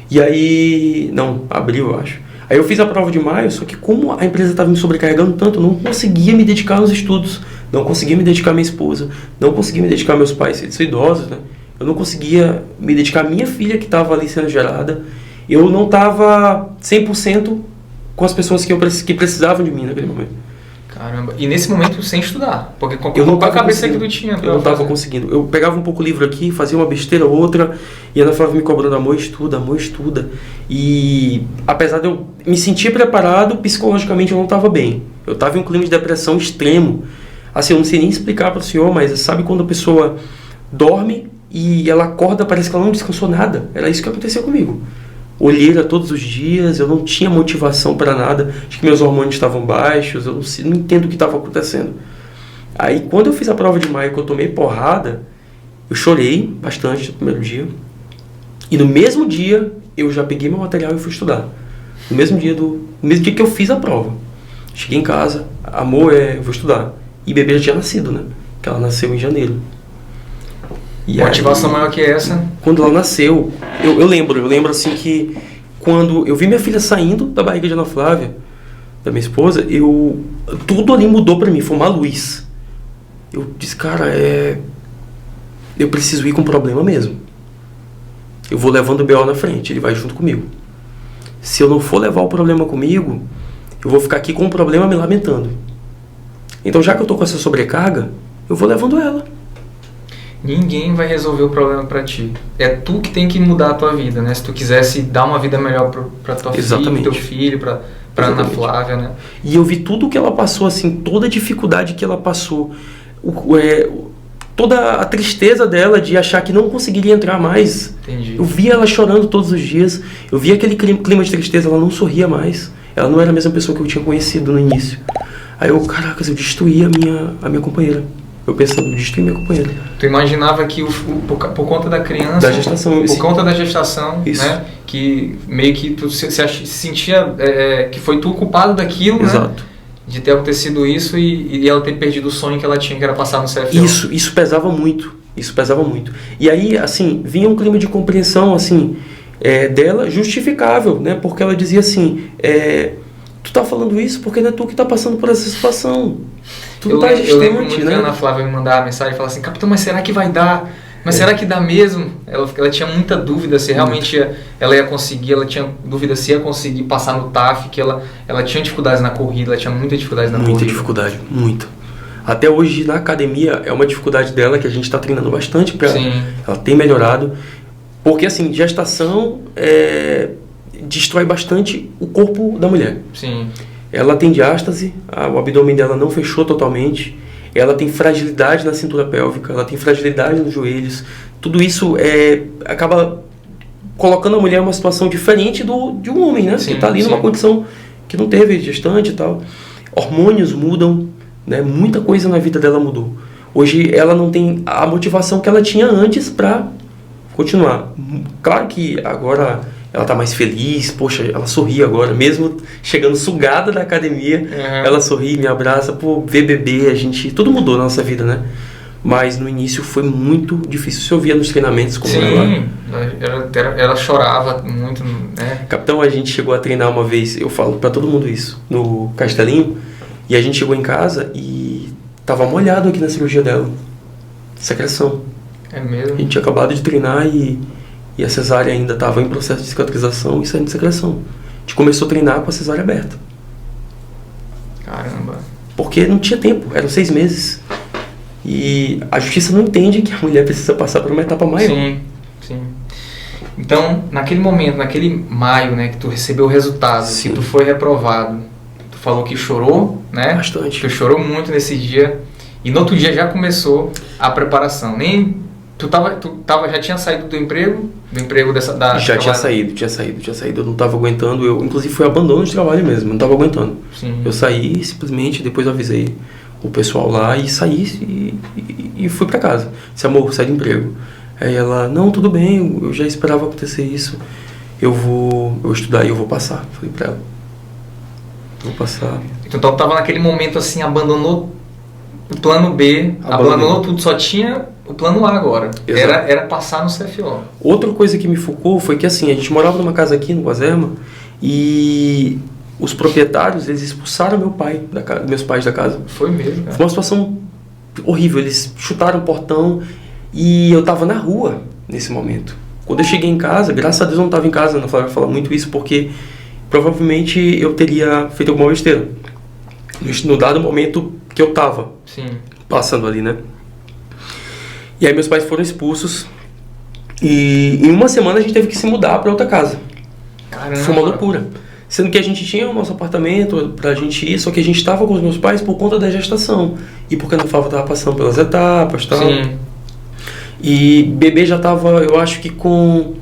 E aí... não, abril, eu acho. Aí eu fiz a prova de maio, só que como a empresa estava me sobrecarregando tanto, eu não conseguia me dedicar nos estudos, não conseguia me dedicar à minha esposa, não conseguia me dedicar aos meus pais, eles são idosos, né? Eu não conseguia me dedicar à minha filha que estava ali sendo gerada, eu não estava 100% com as pessoas que precisavam de mim naquele momento. Caramba, e nesse momento sem estudar, porque eu não tava a cabeça que tu tinha. Eu não estava conseguindo. Eu pegava um pouco o livro aqui, fazia uma besteira ou outra, e a Ana Flávia me cobrando, amor, estuda. E apesar de eu me sentir preparado, psicologicamente eu não estava bem. Eu estava em um clima de depressão extremo. Assim, eu não sei nem explicar para o senhor, mas sabe quando a pessoa dorme e ela acorda, parece que ela não descansou nada. Era isso que aconteceu comigo. Olheira todos os dias, eu não tinha motivação para nada, acho que meus hormônios estavam baixos, eu não entendo o que estava acontecendo. Aí quando eu fiz a prova de maio, que eu tomei porrada, eu chorei bastante no primeiro dia. E no mesmo dia, eu já peguei meu material e fui estudar. No mesmo dia que eu fiz a prova. Cheguei em casa, amor, eu vou estudar. E bebê já tinha nascido, né? Que ela nasceu em janeiro. E motivação maior que essa? Quando ela nasceu, eu lembro assim que quando eu vi minha filha saindo da barriga de Ana Flávia, da minha esposa, tudo ali mudou pra mim, foi uma luz. Eu disse, cara, eu preciso ir com problema mesmo. Eu vou levando o B.O. na frente, ele vai junto comigo. Se eu não for levar o problema comigo, eu vou ficar aqui com o problema me lamentando. Então, já que eu tô com essa sobrecarga, eu vou levando ela. Ninguém vai resolver o problema pra ti. É tu que tem que mudar a tua vida, né? Se tu quisesse dar uma vida melhor pra tua filha, pro teu filho, pra Ana Flávia, né? E eu vi tudo que ela passou, assim, toda a dificuldade que ela passou, toda a tristeza dela de achar que não conseguiria entrar mais. Entendi. Eu via ela chorando todos os dias, eu via aquele clima de tristeza, ela não sorria mais. Ela não era a mesma pessoa que eu tinha conhecido no início. Aí eu destruí a minha companheira. Eu pensando, destruí minha companheira. Tu imaginava que por conta da criança... Da gestação. Por conta da gestação, isso, né? Que meio que tu se sentia que foi tu o culpado daquilo, exato, né? De ter acontecido isso e ela ter perdido o sonho que ela tinha, que era passar no CFO. Isso pesava muito. Isso pesava muito. E aí, assim, vinha um clima de compreensão, assim, dela justificável, né? Porque ela dizia assim, tu tá falando isso porque não é tu que tá passando por essa situação. Eu lembro muito, né? Que a Ana Flávia me mandava mensagem e falava assim, capitão, mas será que vai dar? Mas será que dá mesmo? Ela tinha muita dúvida se realmente ela ia conseguir, ela tinha dúvida se ia conseguir passar no TAF, que ela tinha dificuldades na corrida, ela tinha muita dificuldade na corrida. Muita dificuldade, muita. Até hoje na academia é uma dificuldade dela que a gente está treinando bastante para ela tem melhorado. Porque assim, gestação destrói bastante o corpo da mulher. Sim. Ela tem diástase, o abdômen dela não fechou totalmente, ela tem fragilidade na cintura pélvica, ela tem fragilidade nos joelhos. Tudo isso acaba colocando a mulher em uma situação diferente de um homem, né? Que está ali numa condição que não teve gestante e tal. Hormônios mudam, né? Muita coisa na vida dela mudou. Hoje ela não tem a motivação que ela tinha antes para continuar. Claro que agora ela tá mais feliz, poxa, ela sorri agora, mesmo chegando sugada da academia, ela sorri, me abraça, ver bebê, tudo mudou na nossa vida, né? Mas no início foi muito difícil, se eu via nos treinamentos como ela chorava muito, né? Capitão, a gente chegou a treinar uma vez, eu falo pra todo mundo isso, no Castelinho, e a gente chegou em casa e tava molhado aqui na cirurgia dela, secreção. É mesmo? A gente tinha acabado de treinar e a cesárea ainda estava em processo de cicatrização e saindo de secreção. A gente começou a treinar com a cesárea aberta. Caramba. Porque não tinha tempo, eram 6 meses. E a justiça não entende que a mulher precisa passar por uma etapa maior. Sim. Então, naquele momento, naquele maio, né, que tu recebeu o resultado, que tu foi reprovado, tu falou que chorou, né? Bastante. Tu chorou muito nesse dia. E no outro dia já começou a preparação. Tu já tinha saído do emprego Já tinha saído. Eu não estava aguentando. Inclusive, foi abandono de trabalho mesmo. Eu não estava aguentando. Sim. Eu saí simplesmente, depois eu avisei o pessoal lá e saí e fui para casa. Disse, amor, sai do emprego. Aí ela, não, tudo bem, eu já esperava acontecer isso. Eu vou estudar e eu vou passar. Falei para ela, vou passar. Então tu estava naquele momento assim, abandonou o plano B, abandonou tudo, só tinha o plano A agora. Era passar no CFO. Outra coisa que me focou foi que assim, a gente morava numa casa aqui no Guazema e os proprietários, eles expulsaram meus pais da casa. Foi mesmo, cara. Foi uma situação horrível, eles chutaram o portão e eu tava na rua nesse momento. Quando eu cheguei em casa, graças a Deus eu não estava em casa, a Ana Flávia fala muito isso, porque provavelmente eu teria feito alguma besteira. No dado momento que eu tava passando ali, né? E aí meus pais foram expulsos e em uma semana a gente teve que se mudar para outra casa. Caramba. Foi uma loucura. Sendo que a gente tinha o nosso apartamento pra gente ir, só que a gente estava com os meus pais por conta da gestação. E porque a Ana Flávia estava passando pelas etapas e tal. Sim. E bebê já estava, eu acho que com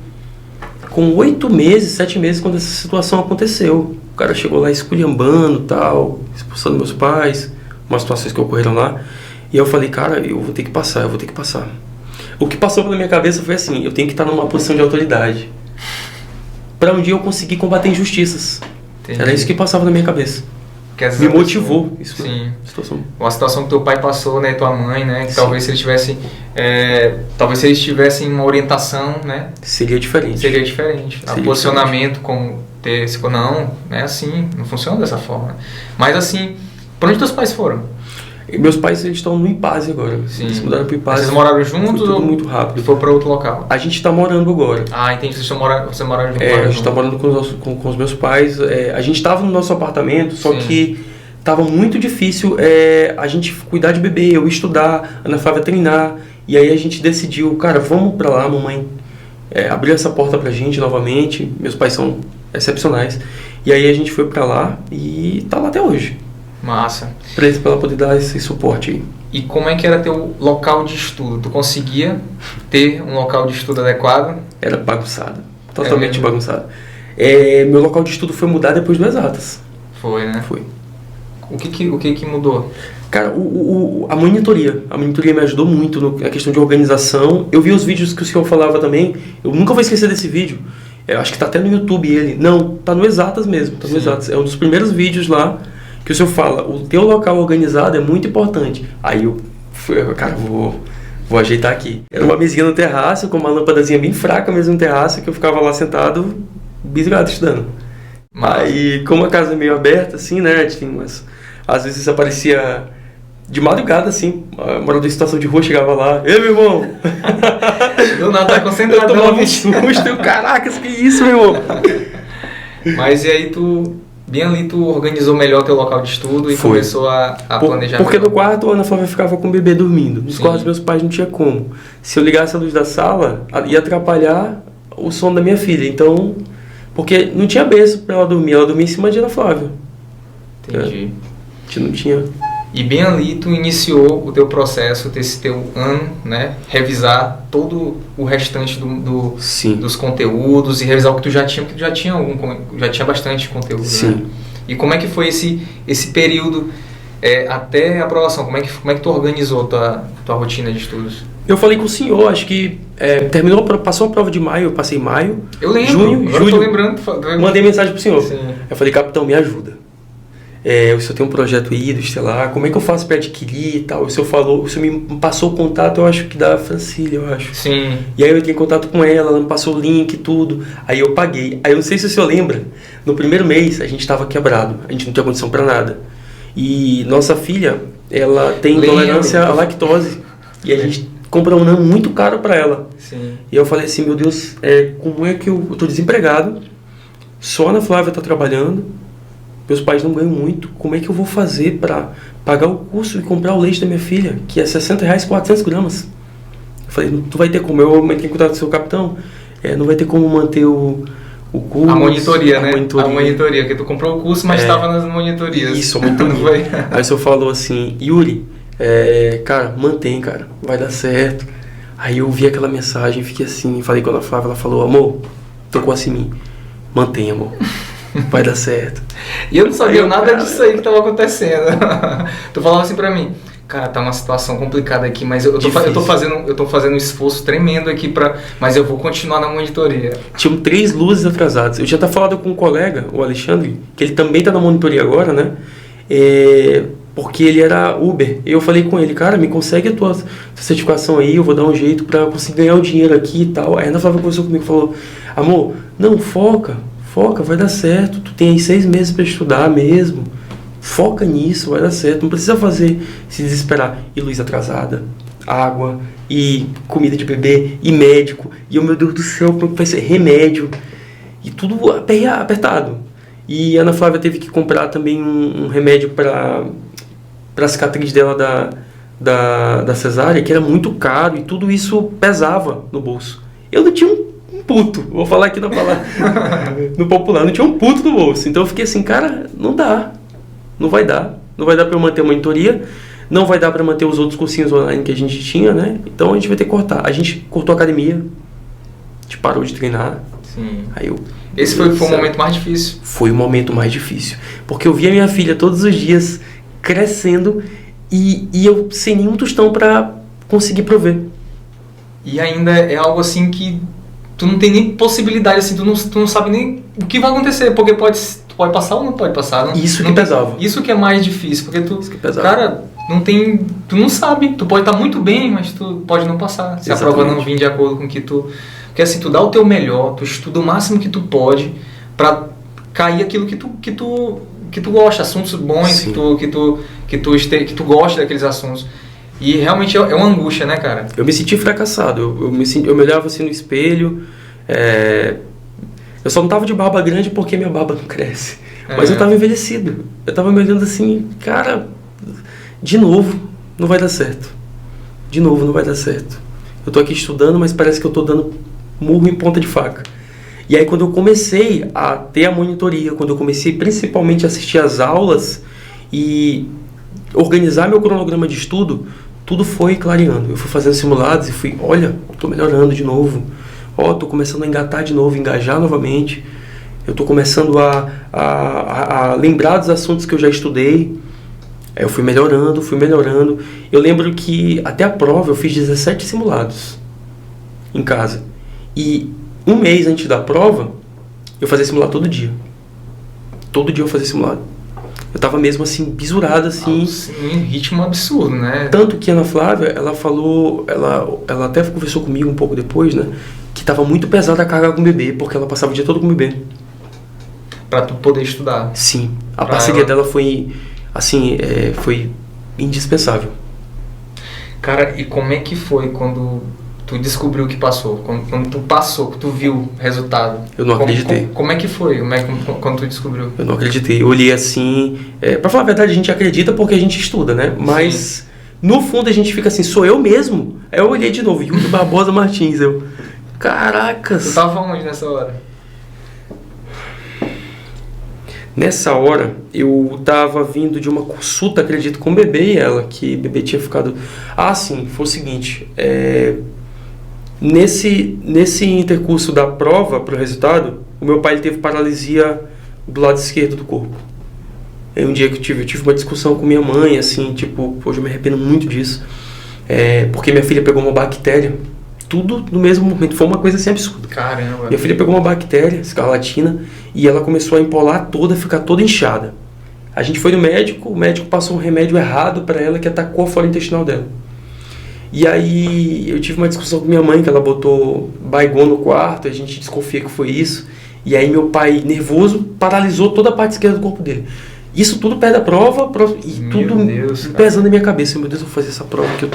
8 meses, 7 meses, quando essa situação aconteceu. O cara chegou lá esculhambando, tal, expulsando meus pais, umas situações que ocorreram lá. E eu falei, cara, eu vou ter que passar. O que passou pela minha cabeça foi assim, eu tenho que estar numa posição de autoridade para um dia eu conseguir combater injustiças. Entendi. Era isso que passava na minha cabeça. Me motivou. Isso. Sim. Uma situação que teu pai passou, né, tua mãe, né, que talvez se eles tivessem uma orientação, né, seria diferente. O posicionamento como ter, não, é assim, não funciona dessa forma. Mas assim, para onde teus pais foram? Meus pais, eles estão no Ipaze agora. Sim. Eles mudaram para o Ipaze. Vocês moraram juntos ou muito rápido? Foi para outro local? A gente está morando agora. Ah, entendi. Você moraram juntos? A gente está morando com os meus pais. A gente estava no nosso apartamento, só que estava muito difícil a gente cuidar de bebê, eu estudar, a Ana Flávia treinar. E aí a gente decidiu, cara, vamos para lá, mamãe abriu essa porta pra gente novamente. Meus pais são excepcionais. E aí a gente foi para lá e tá lá até hoje. Massa. Pra ela poder dar esse suporte aí. E como é que era teu local de estudo? Tu conseguia ter um local de estudo adequado? Era bagunçado. Totalmente bagunçado. Meu local de estudo foi mudar depois do Exatas. Foi, né? Foi. O que mudou? Cara, a monitoria. A monitoria me ajudou muito na questão de organização. Eu vi os vídeos que o senhor falava também. Eu nunca vou esquecer desse vídeo. Eu acho que tá até no YouTube ele. Não, tá no Exatas mesmo. Tá no Exatas. É um dos primeiros vídeos lá que o senhor fala, o teu local organizado é muito importante. Aí eu cara, vou ajeitar aqui. Era uma mesinha no terraço, com uma lâmpadazinha bem fraca mesmo no terraço, que eu ficava lá sentado, bisgado, estudando. Aí, como a casa é meio aberta, assim, né, às vezes aparecia de madrugada, assim, a morador de situação de rua chegava lá, ei, meu irmão! Eu não tá concentrado. Eu tomava um susto, eu, caracas, que isso, meu irmão? Mas e aí bem ali tu organizou melhor teu local de estudo e começou a planejar. Porque no quarto a Ana Flávia ficava com o bebê dormindo. Nos quartos dos meus pais não tinha como. Se eu ligasse a luz da sala, ia atrapalhar o sono da minha filha. Então, porque não tinha berço para ela dormia em cima de Ana Flávia. Entendi. A gente não tinha. E bem ali tu iniciou o teu processo, desse teu ano, né? Revisar todo o restante dos conteúdos e revisar o que tu já tinha, porque tu já tinha bastante conteúdo. Sim. Né? E como é que foi esse período até a aprovação? Como é que tu organizou tua rotina de estudos? Eu falei com o senhor, acho que passou a prova de maio, eu passei maio. Eu lembro, julho. Eu tô lembrando. Mandei mensagem pro senhor. Sim. Eu falei, capitão, me ajuda. O senhor tem um projeto aí do Estelar, como é que eu faço para adquirir e tal? O senhor me passou o contato, eu acho que da Francília, eu acho. Sim. E aí eu entrei em contato com ela me passou o link e tudo, aí eu paguei. Aí eu não sei se o senhor lembra, no primeiro mês a gente estava quebrado, a gente não tinha condição para nada. E nossa filha, ela tem intolerância à lactose, e a gente comprou um NAN muito caro para ela. Sim. E eu falei assim, meu Deus, como é que eu tô desempregado, só a Ana Flávia tá trabalhando, meus pais não ganham muito, como é que eu vou fazer para pagar o curso e comprar o leite da minha filha, que é R$60, 400 gramas? Eu falei, tu vai ter como, eu entrei em contato com o seu capitão, não vai ter como manter o curso. A monitoria, né? A monitoria, que tu comprou o curso, mas estava nas monitorias. Isso, a monitoria. Aí o senhor falou assim, Yuri, cara, mantém, cara, vai dar certo. Aí eu vi aquela mensagem, fiquei assim, falei com a Ana Flávia, ela falou, amor, tocou assim em mim, mantém, amor. Vai dar certo. E eu não sabia nada disso aí que estava acontecendo. Tu falava assim pra mim, cara, tá uma situação complicada aqui, mas eu tô fazendo um esforço tremendo aqui mas eu vou continuar na monitoria. Tinham 3 luzes atrasadas. Eu já tinha falado com um colega, o Alexandre, que ele também tá na monitoria agora, né? Porque ele era Uber. Eu falei com ele, cara, me consegue a tua certificação aí, eu vou dar um jeito pra conseguir ganhar o dinheiro aqui e tal. Aí a Ana Flávia conversou comigo e falou, amor, não, foca, vai dar certo, tu tem aí 6 meses para estudar mesmo, foca nisso, vai dar certo, não precisa se desesperar. E luz atrasada, água, e comida de bebê, e médico, e meu Deus do céu, como vai ser remédio, e tudo apertado. E a Ana Flávia teve que comprar também um remédio para a cicatriz dela da cesárea, que era muito caro, e tudo isso pesava no bolso. Eu não tinha um puto, vou falar aqui no popular, não tinha um puto no bolso. Então eu fiquei assim, cara, não vai dar para eu manter a monitoria, não vai dar para manter os outros cursinhos online que a gente tinha, né? Então a gente vai ter que cortar. A gente cortou a academia, a gente parou de treinar. Sim. Aí eu... Esse foi o momento mais difícil. Foi o momento mais difícil. Porque eu via minha filha todos os dias crescendo e eu sem nenhum tostão para conseguir prover. E ainda é algo assim que tu não tem nem possibilidade, assim, tu não sabe nem o que vai acontecer, porque pode passar ou não pode passar. Não, Isso não que pesava. Isso que é mais difícil, porque tu, Isso que pesava. cara, tu não sabe, tu pode estar muito bem, mas tu pode não passar, se a prova não vir de acordo com o que tu... Porque assim, tu dá o teu melhor, tu estuda o máximo que tu pode pra cair aquilo que tu gosta, assuntos bons, que tu gosta daqueles assuntos. E realmente é uma angústia, né, cara? Eu me senti fracassado. Eu me olhava assim no espelho. Eu só não tava de barba grande porque minha barba não cresce. Mas eu tava envelhecido. Eu tava me olhando assim, cara, de novo, não vai dar certo. De novo, não vai dar certo. Eu tô aqui estudando, mas parece que eu tô dando murro em ponta de faca. E aí quando eu comecei a ter a monitoria, quando eu comecei principalmente a assistir às aulas e organizar meu cronograma de estudo, tudo foi clareando. Eu fui fazendo simulados e fui, olha, tô melhorando de novo. Tô começando a engatar de novo, engajar novamente. Eu tô começando a lembrar dos assuntos que eu já estudei. Aí eu fui melhorando. Eu lembro que até a prova eu fiz 17 simulados em casa. E um mês antes da prova, eu fazia simulado todo dia. Todo dia eu fazia simulado. Eu tava mesmo assim, bisurado assim. Em ritmo absurdo, né? Tanto que a Ana Flávia, ela falou, ela até conversou comigo um pouco depois, né? Que tava muito pesada a carga com o bebê, porque ela passava o dia todo com o bebê. Pra tu poder estudar. Sim. A parceria dela foi, assim, foi indispensável. Cara, e como é que foi quando tu descobriu que passou? Quando tu passou, que tu viu o resultado? Eu não acreditei. Como é que foi? Quando tu descobriu? Eu não acreditei. Eu olhei assim... pra falar a verdade, a gente acredita porque a gente estuda, né? Mas, sim, no fundo, a gente fica assim, sou eu mesmo? Aí eu olhei de novo, Yuri Barbosa Martins. Eu, caracas! Tu tava onde nessa hora? Nessa hora, eu tava vindo de uma consulta, acredito, com o bebê e ela, que o bebê tinha ficado... sim, foi o seguinte... Nesse intercurso da prova para o resultado, o meu pai teve paralisia do lado esquerdo do corpo. Aí um dia que eu tive uma discussão com minha mãe, assim, tipo, hoje eu me arrependo muito disso, porque minha filha pegou uma bactéria, tudo no mesmo momento, foi uma coisa assim absurda. Caramba. Minha filha pegou uma bactéria, escarlatina, e ela começou a empolar toda, ficar toda inchada. A gente foi no médico, o médico passou um remédio errado para ela que atacou a flora intestinal dela. E aí eu tive uma discussão com minha mãe, que ela botou Baygon no quarto, a gente desconfia que foi isso. E aí meu pai, nervoso, paralisou toda a parte esquerda do corpo dele. Isso tudo perto da prova, e tudo pesando na minha cabeça. Meu Deus, eu vou fazer essa prova que eu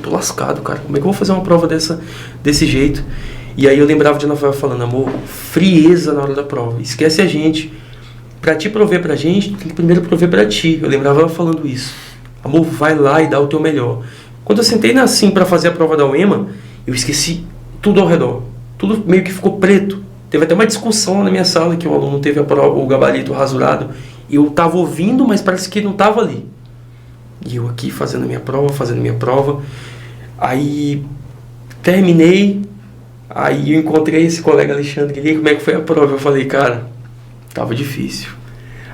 tô lascado, cara. Como é que eu vou fazer uma prova desse jeito? E aí eu lembrava de Ana Flávia falando, amor, frieza na hora da prova. Esquece a gente. Pra te prover pra gente, tem que primeiro prover pra ti. Eu lembrava ela falando isso. Amor, vai lá e dá o teu melhor. Quando eu sentei assim para fazer a prova da UEMA, eu esqueci tudo ao redor. Tudo meio que ficou preto. Teve até uma discussão lá na minha sala que um aluno teve o gabarito rasurado. Eu estava ouvindo, mas parece que não estava ali. E eu aqui fazendo minha prova. Aí terminei. Aí eu encontrei esse colega Alexandre. E aí, como é que foi a prova? Eu falei, cara, tava difícil.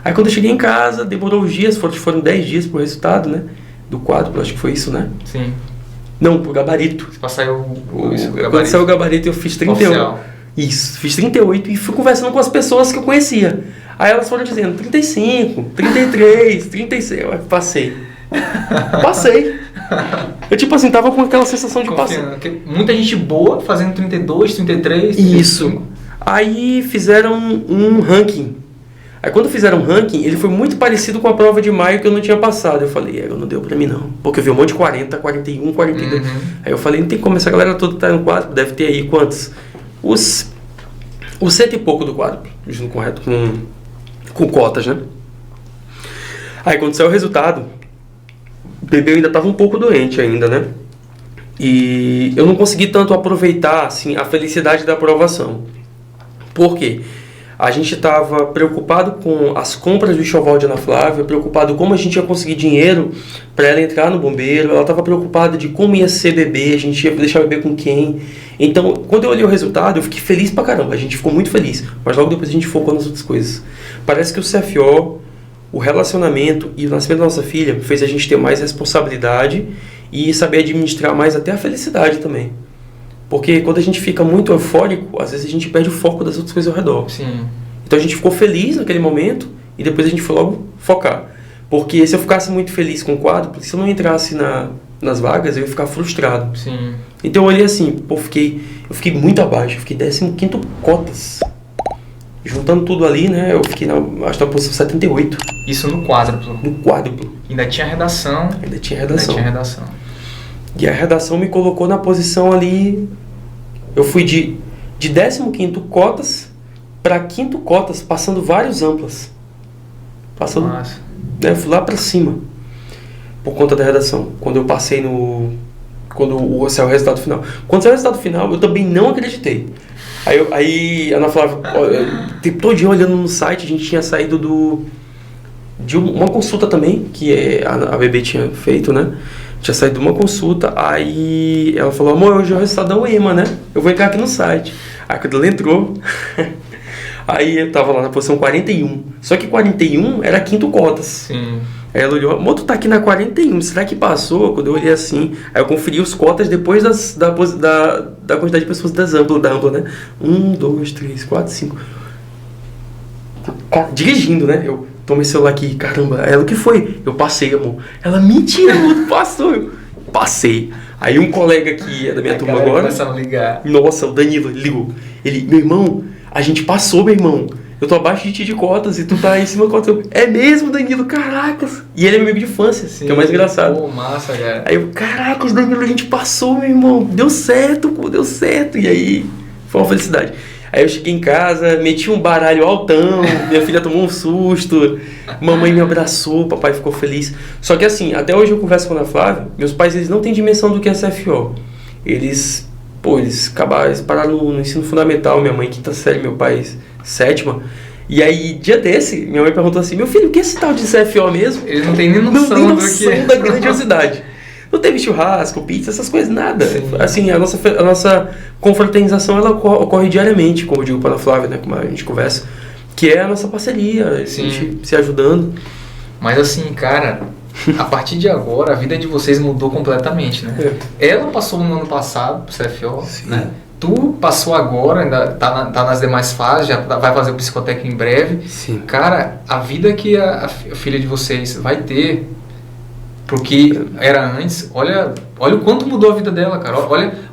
Aí quando eu cheguei em casa, demorou uns dias, foram 10 dias pro resultado, né? Do quadro, acho que foi isso, né? Sim. Não, pro gabarito. Pra sair o gabarito. Quando saiu o gabarito, eu fiz 38. Oficial. Isso, fiz 38 e fui conversando com as pessoas que eu conhecia. Aí elas foram dizendo 35, 33, 36. Eu passei. Eu, tipo assim, tava com aquela sensação de passar. Muita gente boa fazendo 32, 33. 35. Isso. Aí fizeram um ranking. Aí quando fizeram um ranking, ele foi muito parecido com a prova de maio que eu não tinha passado. Eu falei, não deu pra mim não. Porque eu vi um monte de 40, 41, 42. Aí eu falei, não tem como, essa galera toda tá no quadro, deve ter aí quantos? Os 100 e pouco do quadro, junto com cotas, né? Aí quando saiu o resultado, o bebê ainda tava um pouco doente ainda, né? E eu não consegui tanto aproveitar, assim, a felicidade da aprovação. Por quê? A gente estava preocupado com as compras do enxoval de Ana Flávia, preocupado como a gente ia conseguir dinheiro para ela entrar no bombeiro, ela estava preocupada de como ia ser bebê, a gente ia deixar o bebê com quem. Então, quando eu olhei o resultado, eu fiquei feliz pra caramba, a gente ficou muito feliz, mas logo depois a gente focou nas outras coisas. Parece que o CFO, o relacionamento e o nascimento da nossa filha fez a gente ter mais responsabilidade e saber administrar mais até a felicidade também. Porque quando a gente fica muito eufórico, às vezes a gente perde o foco das outras coisas ao redor. Sim. Então a gente ficou feliz naquele momento e depois a gente foi logo focar. Porque se eu ficasse muito feliz com o quadro, se eu não entrasse nas vagas, eu ia ficar frustrado. Sim. Então eu olhei assim, pô, eu fiquei muito abaixo, eu fiquei 15º cotas. Juntando tudo ali, né, eu fiquei acho que na posição 78. Isso no quádruplo. No quádruplo. Ainda tinha redação. Ainda tinha redação. E a redação me colocou na posição ali. Eu fui de 15º cotas para 5º cotas, passando vários amplas. Passando, né, fui lá para cima. Por conta da redação. Quando eu passei quando saiu o resultado final. Quando saiu o resultado final, eu também não acreditei. Aí a Ana Flávia, o tempo todo olhando no site, a gente tinha saído de uma consulta também, que a bebê tinha feito, né? Tinha saído de uma consulta, aí ela falou, amor, hoje é o resultado da UEMA, né? Eu vou entrar aqui no site. Aí quando ela entrou, aí eu tava lá na posição 41. Só que 41 era 5º cotas. Sim. Aí ela olhou, amor, tu tá aqui na 41, será que passou? Quando eu olhei assim, aí eu conferi os cotas depois da quantidade de pessoas da ampla, né? 1, 2, 3, 4, 5. Dirigindo, né? Eu tomei celular aqui, caramba. Ela, o que foi? Eu passei, amor. Ela, mentira, amor, tu passou. Eu passei. Aí um colega que é da minha turma agora... começaram a ligar. Nossa, o Danilo, ele ligou. Ele, meu irmão, a gente passou, meu irmão. Eu tô abaixo de ti de cotas e tu tá em cima de cotas. É mesmo, Danilo, caracas. E ele é meu amigo de infância, sim, que é o mais engraçado. Pô, massa, cara. Aí eu, caracas, Danilo, a gente passou, meu irmão. Deu certo, pô, deu certo. E aí, foi uma felicidade. Aí eu cheguei em casa, meti um baralho altão, minha filha tomou um susto, mamãe me abraçou, papai ficou feliz. Só que assim, até hoje eu converso com a Ana Flávia, meus pais eles não têm dimensão do que é CFO. Eles pararam no ensino fundamental, minha mãe 5ª série, meu pai 7ª. E aí, dia desse, minha mãe perguntou assim, meu filho, o que é esse tal de CFO mesmo? Eles não têm nem noção, do que é. Da grandiosidade. Não teve churrasco, pizza, essas coisas, nada. Sim. Assim, a nossa confraternização, ela ocorre diariamente, como eu digo para a Ana Flávia, né, como a gente conversa, que é a nossa parceria, a gente se ajudando. Mas assim, cara, a partir de agora, a vida de vocês mudou completamente, né? Ela passou no ano passado pro CFO, né? Tu passou agora, ainda tá nas demais fases, já vai fazer o psicotécnico em breve. Sim. Cara, a vida que a filha de vocês vai ter pro que era antes, olha o quanto mudou a vida dela, cara.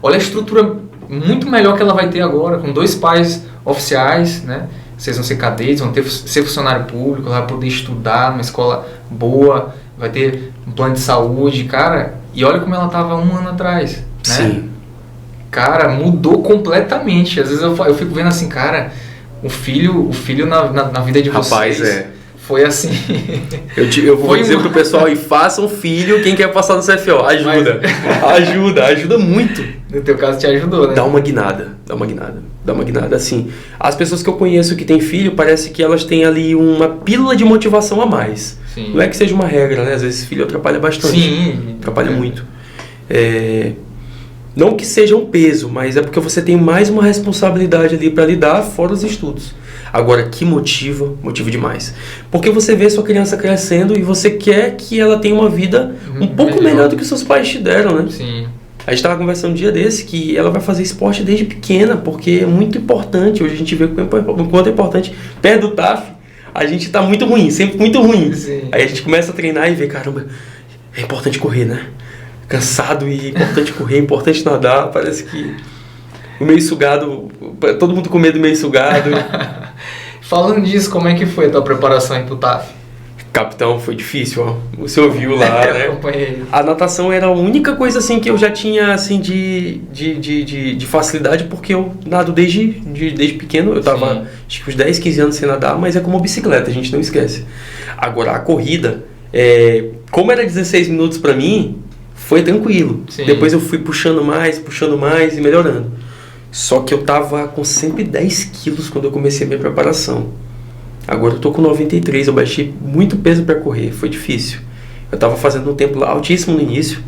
Olha a estrutura muito melhor que ela vai ter agora, com 2 pais oficiais, né? Vocês vão ser cadetes, vão ser funcionário público, ela vai poder estudar numa escola boa, vai ter um plano de saúde, cara. E olha como ela estava 1 ano atrás, né? Sim. Cara, mudou completamente. Às vezes eu fico vendo assim, cara, o filho na vida de vocês... Rapaz, foi assim. Eu vou dizer pro pessoal, e façam filho quem quer passar no CFO. Ajuda. Ajuda muito. No teu caso te ajudou, né? Dá uma guinada. Assim, as pessoas que eu conheço que têm filho, parece que elas têm ali uma pílula de motivação a mais. Sim. Não é que seja uma regra, né? Às vezes filho atrapalha bastante. Sim. Atrapalha muito. Não que seja um peso, mas é porque você tem mais uma responsabilidade ali para lidar fora os estudos. Agora, que motiva demais. Porque você vê sua criança crescendo e você quer que ela tenha uma vida um pouco melhor do que seus pais te deram, né? Sim. A gente estava conversando um dia desse que ela vai fazer esporte desde pequena, porque é muito importante. Hoje a gente vê o quanto é importante. Perto do TAF, a gente tá muito ruim, sempre muito ruim. Sim. Aí a gente começa a treinar e vê, caramba, é importante correr, né? Cansado e é importante correr, é importante nadar. Parece que o meio sugado, todo mundo com medo do meio sugado. Falando disso, como é que foi a tua preparação aí pro TAF? Capitão, foi difícil, ó. Você ouviu lá, né? Acompanhei. A natação era a única coisa assim que eu já tinha assim de facilidade, porque eu nado desde pequeno. Eu tava acho que uns 10, 15 anos sem nadar, mas é como bicicleta, a gente não esquece. Agora, a corrida, como era 16 minutos pra mim, foi tranquilo. Sim. Depois eu fui puxando mais e melhorando. Só que eu tava com 110 quilos quando eu comecei a minha preparação. Agora eu tô com 93, eu baixei muito peso para correr, foi difícil. Eu tava fazendo um tempo altíssimo no início,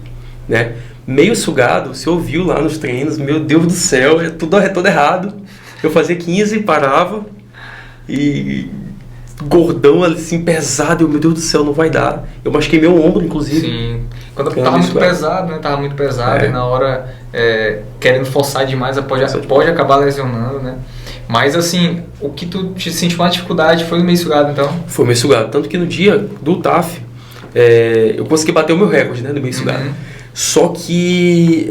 né? Meio sugado, você ouviu lá nos treinos, meu Deus do céu, é tudo errado. Eu fazia 15 e parava, e gordão assim, pesado, eu, meu Deus do céu, não vai dar. Eu machuquei meu ombro, inclusive. Sim, quando tava muito pesado, né? Tava muito pesado, e na hora querendo forçar demais, pode acabar lesionando, né? Mas assim, o que tu te sentiu mais dificuldade foi o meio sugado, então? Foi o meio sugado, tanto que no dia do TAF, eu consegui bater o meu recorde, né, do meio sugado. Só que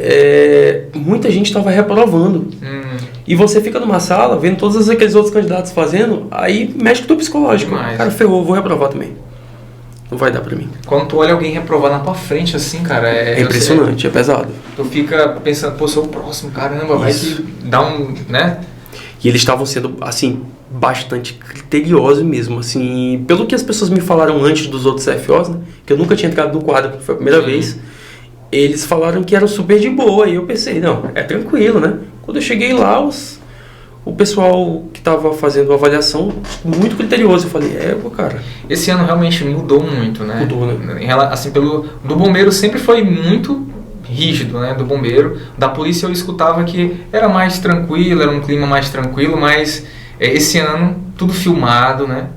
muita gente estava reprovando. E você fica numa sala, vendo todos aqueles outros candidatos fazendo, aí mexe com o teu psicológico. Demais. Cara, ferrou, vou reprovar também. Não vai dar pra mim. Quando tu olha alguém reprovar na tua frente, assim, cara... É impressionante, é pesado. Tu fica pensando, pô, sou o próximo, caramba, vai que dá um, né? E eles estavam sendo, assim, bastante criteriosos mesmo, assim... Pelo que as pessoas me falaram antes dos outros CFOs, né? Que eu nunca tinha entrado no quadro, foi a primeira vez. Eles falaram que era super de boa, e eu pensei, não, é tranquilo, né? Quando eu cheguei lá, o pessoal que estava fazendo a avaliação, muito criterioso. Eu falei, cara... Esse ano realmente mudou muito, né? Mudou, né? Assim, do bombeiro sempre foi muito rígido, né? Do bombeiro. Da polícia eu escutava que era mais tranquilo, era um clima mais tranquilo, mas esse ano tudo filmado, né?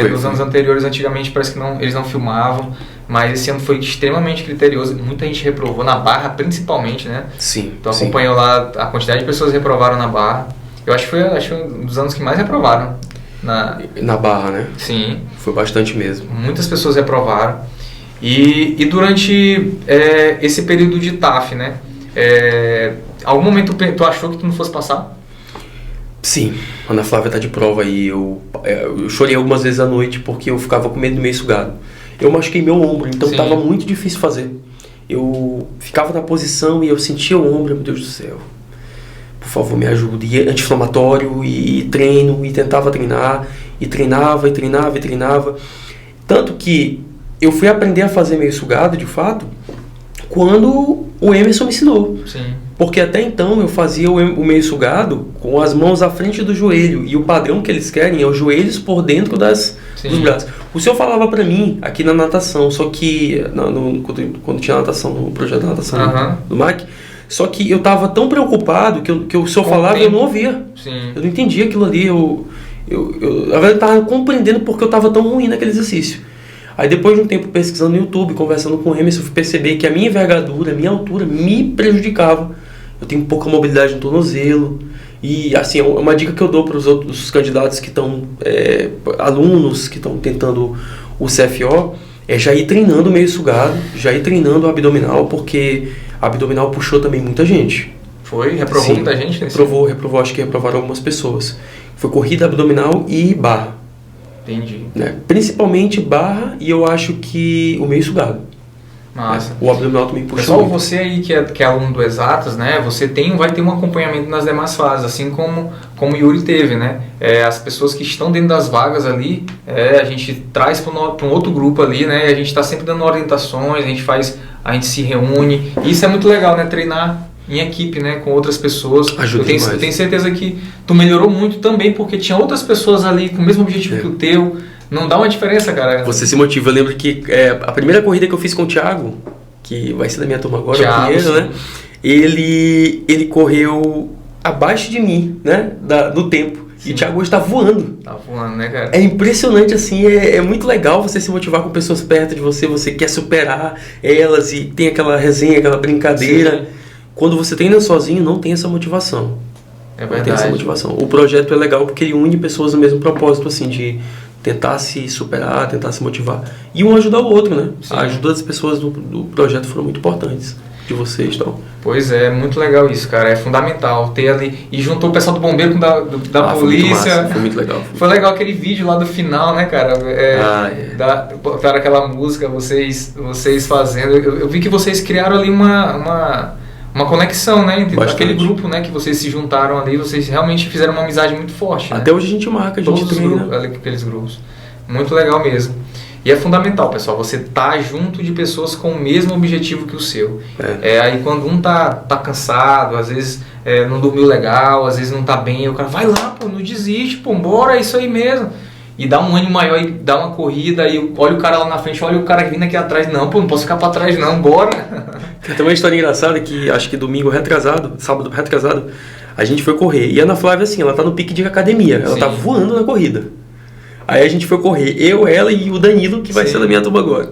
Nos anos anteriores, antigamente, parece que eles não filmavam. Mas esse ano foi extremamente criterioso. Muita gente reprovou na Barra, principalmente, né? Sim. Então acompanhou lá a quantidade de pessoas que reprovaram na Barra. Eu acho que foi um dos anos que mais reprovaram. Na Barra, né? Sim. Foi bastante mesmo. Muitas pessoas reprovaram. E durante esse período de TAF, né? Algum momento tu achou que tu não fosse passar? Sim. A Ana Flávia tá de prova aí. Eu chorei algumas vezes à noite porque eu ficava com medo do meio sugado. Eu machuquei meu ombro, então estava muito difícil fazer. Eu ficava na posição e eu sentia o ombro, meu Deus do céu. Por favor, me ajude. E anti-inflamatório, e treino, e tentava treinar, e treinava. Tanto que eu fui aprender a fazer meio sugado, de fato, quando o Emerson me ensinou. Sim. Porque até então eu fazia o meio sugado com as mãos à frente do joelho. E o padrão que eles querem é os joelhos por dentro dos braços. O senhor falava pra mim aqui na natação, só que quando tinha natação, no projeto da natação do MAC, só que eu tava tão preocupado que o senhor falava e eu não ouvia. Sim. Eu não entendia aquilo ali. Na verdade, eu tava compreendendo porque eu tava tão ruim naquele exercício. Aí depois de um tempo pesquisando no YouTube, conversando com o Emerson, eu fui perceber que a minha envergadura, a minha altura me prejudicava. Eu tenho pouca mobilidade no tornozelo. E assim, uma dica que eu dou para os outros candidatos que estão, alunos que estão tentando o CFO, é já ir treinando meio sugado, já ir treinando o abdominal, porque a abdominal puxou também muita gente. Foi? Reprovou muita gente? Reprovou, acho que reprovaram algumas pessoas. Foi corrida abdominal e barra. Entendi. Né? Principalmente barra e eu acho que o meio sugado. Massa. O abdominal também puxa. Pessoal, você aí que é aluno do Exatas, né? Você vai ter um acompanhamento nas demais fases, assim como o Yuri teve, né? As pessoas que estão dentro das vagas ali, a gente traz para um outro grupo ali, né? A gente está sempre dando orientações, a gente se reúne. E isso é muito legal, né? Treinar em equipe, né? Com outras pessoas. Ajuda demais. Eu tenho certeza que tu melhorou muito também, porque tinha outras pessoas ali com o mesmo objetivo que o teu. Não dá uma diferença, cara. Você se motiva. Eu lembro que a primeira corrida que eu fiz com o Thiago, que vai ser da minha turma agora, Thiago, o primeiro, né? Ele correu abaixo de mim, né? No tempo. Sim. E o Thiago hoje tá voando. Tá voando, né, cara? É impressionante, assim, é muito legal você se motivar com pessoas perto de você quer superar elas e tem aquela resenha, aquela brincadeira. Sim. Quando você treina sozinho, não tem essa motivação. É verdade. Não tem essa motivação. O projeto é legal porque ele une pessoas no mesmo propósito, assim, de tentar se superar, tentar se motivar. E um ajudar o outro, né? Sim. A ajuda das pessoas do projeto foram muito importantes, de vocês, então. Pois é, muito legal isso, cara. É fundamental ter ali. E juntou o pessoal do bombeiro com da polícia. Foi muito legal. Foi legal aquele vídeo lá do final, né, cara? Botaram aquela música, vocês fazendo. Eu vi que vocês criaram ali uma conexão, né, entre aquele grupo, né, que vocês se juntaram ali, vocês realmente fizeram uma amizade muito forte, né? Até hoje a gente marca, a gente treina. Aqueles grupos. Muito legal mesmo. E é fundamental, pessoal, você tá junto de pessoas com o mesmo objetivo que o seu. Aí quando um tá cansado, às vezes não dormiu legal, às vezes não tá bem, o cara vai lá, pô, não desiste, pô, bora, é isso aí mesmo. E dá um ânimo maior e dá uma corrida e olha o cara lá na frente, olha o cara vindo aqui atrás. Não, pô, não posso ficar pra trás não, bora. Tem uma história engraçada que acho que domingo retrasado, sábado retrasado, a gente foi correr. E a Ana Flávia, assim, ela tá no pique de academia, ela Sim. tá voando na corrida. Aí a gente foi correr, eu, ela e o Danilo, que vai Sim. ser da minha turma agora.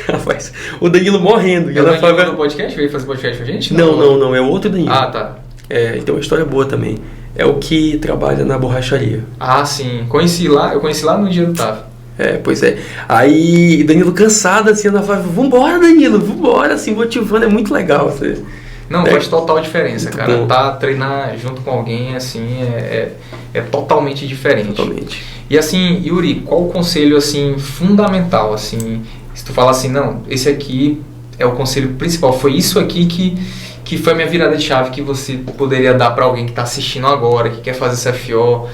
Rapaz, o Danilo morrendo. E a Ana Flávia Flávia... do podcast, veio fazer podcast com a gente? Não, é outro Danilo. Ah, tá. Tem uma história boa também. É o que trabalha na borracharia. Ah, sim. Eu conheci lá no dia do TAF. Pois é. Aí, Danilo cansado, assim, Ana Flávia, vambora, Danilo, vambora, assim, motivando, é muito legal. Assim. Não, faz total diferença, muito cara. bom. Treinar junto com alguém, assim, é totalmente diferente. Totalmente. E assim, Yuri, qual o conselho, assim, fundamental, assim, se tu fala assim, não, esse aqui é o conselho principal, foi isso aqui que foi a minha virada de chave que você poderia dar para alguém que está assistindo agora, que quer fazer CFO,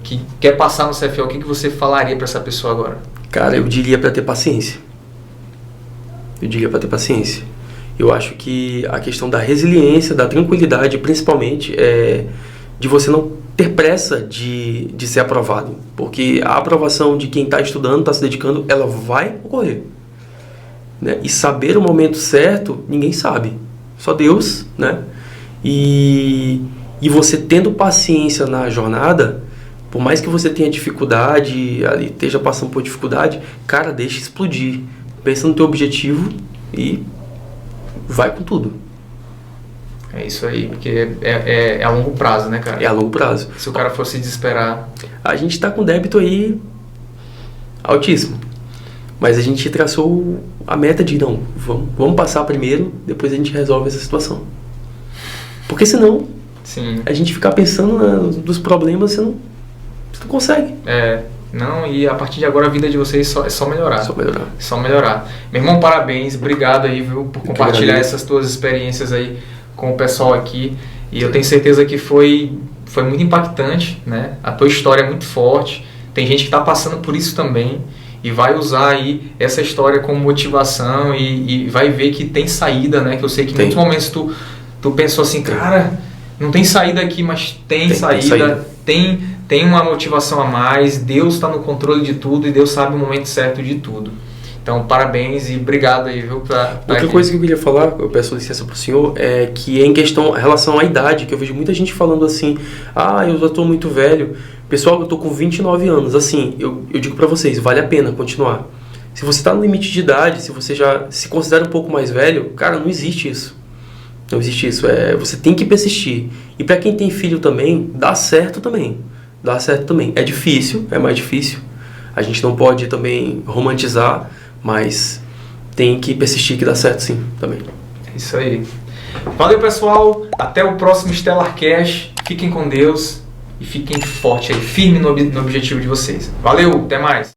que quer passar no CFO, o que você falaria para essa pessoa agora? Cara, eu diria para ter paciência. Eu acho que a questão da resiliência, da tranquilidade, principalmente, de você não ter pressa de ser aprovado. Porque a aprovação de quem está estudando, está se dedicando, ela vai ocorrer. Né? E saber o momento certo, ninguém sabe. Só Deus, né? E você tendo paciência na jornada, por mais que você tenha dificuldade, ali esteja passando por dificuldade, cara, deixa explodir. Pensa no teu objetivo e vai com tudo. É isso aí, porque é a longo prazo, né, cara? É a longo prazo. Se o cara fosse desesperar... A gente está com débito aí altíssimo. Mas a gente traçou a meta de, não, vamos passar primeiro, depois a gente resolve essa situação. Porque senão, Sim. a gente ficar pensando nos problemas, você não consegue. Não, e a partir de agora a vida de vocês é só melhorar. Só melhorar. Meu irmão, parabéns, obrigado aí, viu, por compartilhar essas tuas experiências aí com o pessoal aqui. E eu tenho certeza que foi muito impactante, né? A tua história é muito forte. Tem gente que está passando por isso também e vai usar aí essa história como motivação e vai ver que tem saída, né? Que eu sei que em muitos momentos tu pensou assim, cara, não tem saída aqui, mas tem saída. Tem uma motivação a mais, Deus está no controle de tudo e Deus sabe o momento certo de tudo. Então, parabéns e obrigado aí, viu? Outra coisa que eu queria falar, eu peço licença para o senhor, é que em relação à idade, que eu vejo muita gente falando assim, eu já estou muito velho. Pessoal, eu estou com 29 anos, assim, eu digo para vocês, vale a pena continuar. Se você está no limite de idade, se você já se considera um pouco mais velho, cara, não existe isso. Não existe isso, você tem que persistir. E para quem tem filho também, dá certo também. É difícil, é mais difícil. A gente não pode também romantizar, mas tem que persistir que dá certo sim, também. É isso aí. Valeu, pessoal. Até o próximo Stellar Cash. Fiquem com Deus e fiquem forte aí, firme no objetivo de vocês. Valeu, até mais.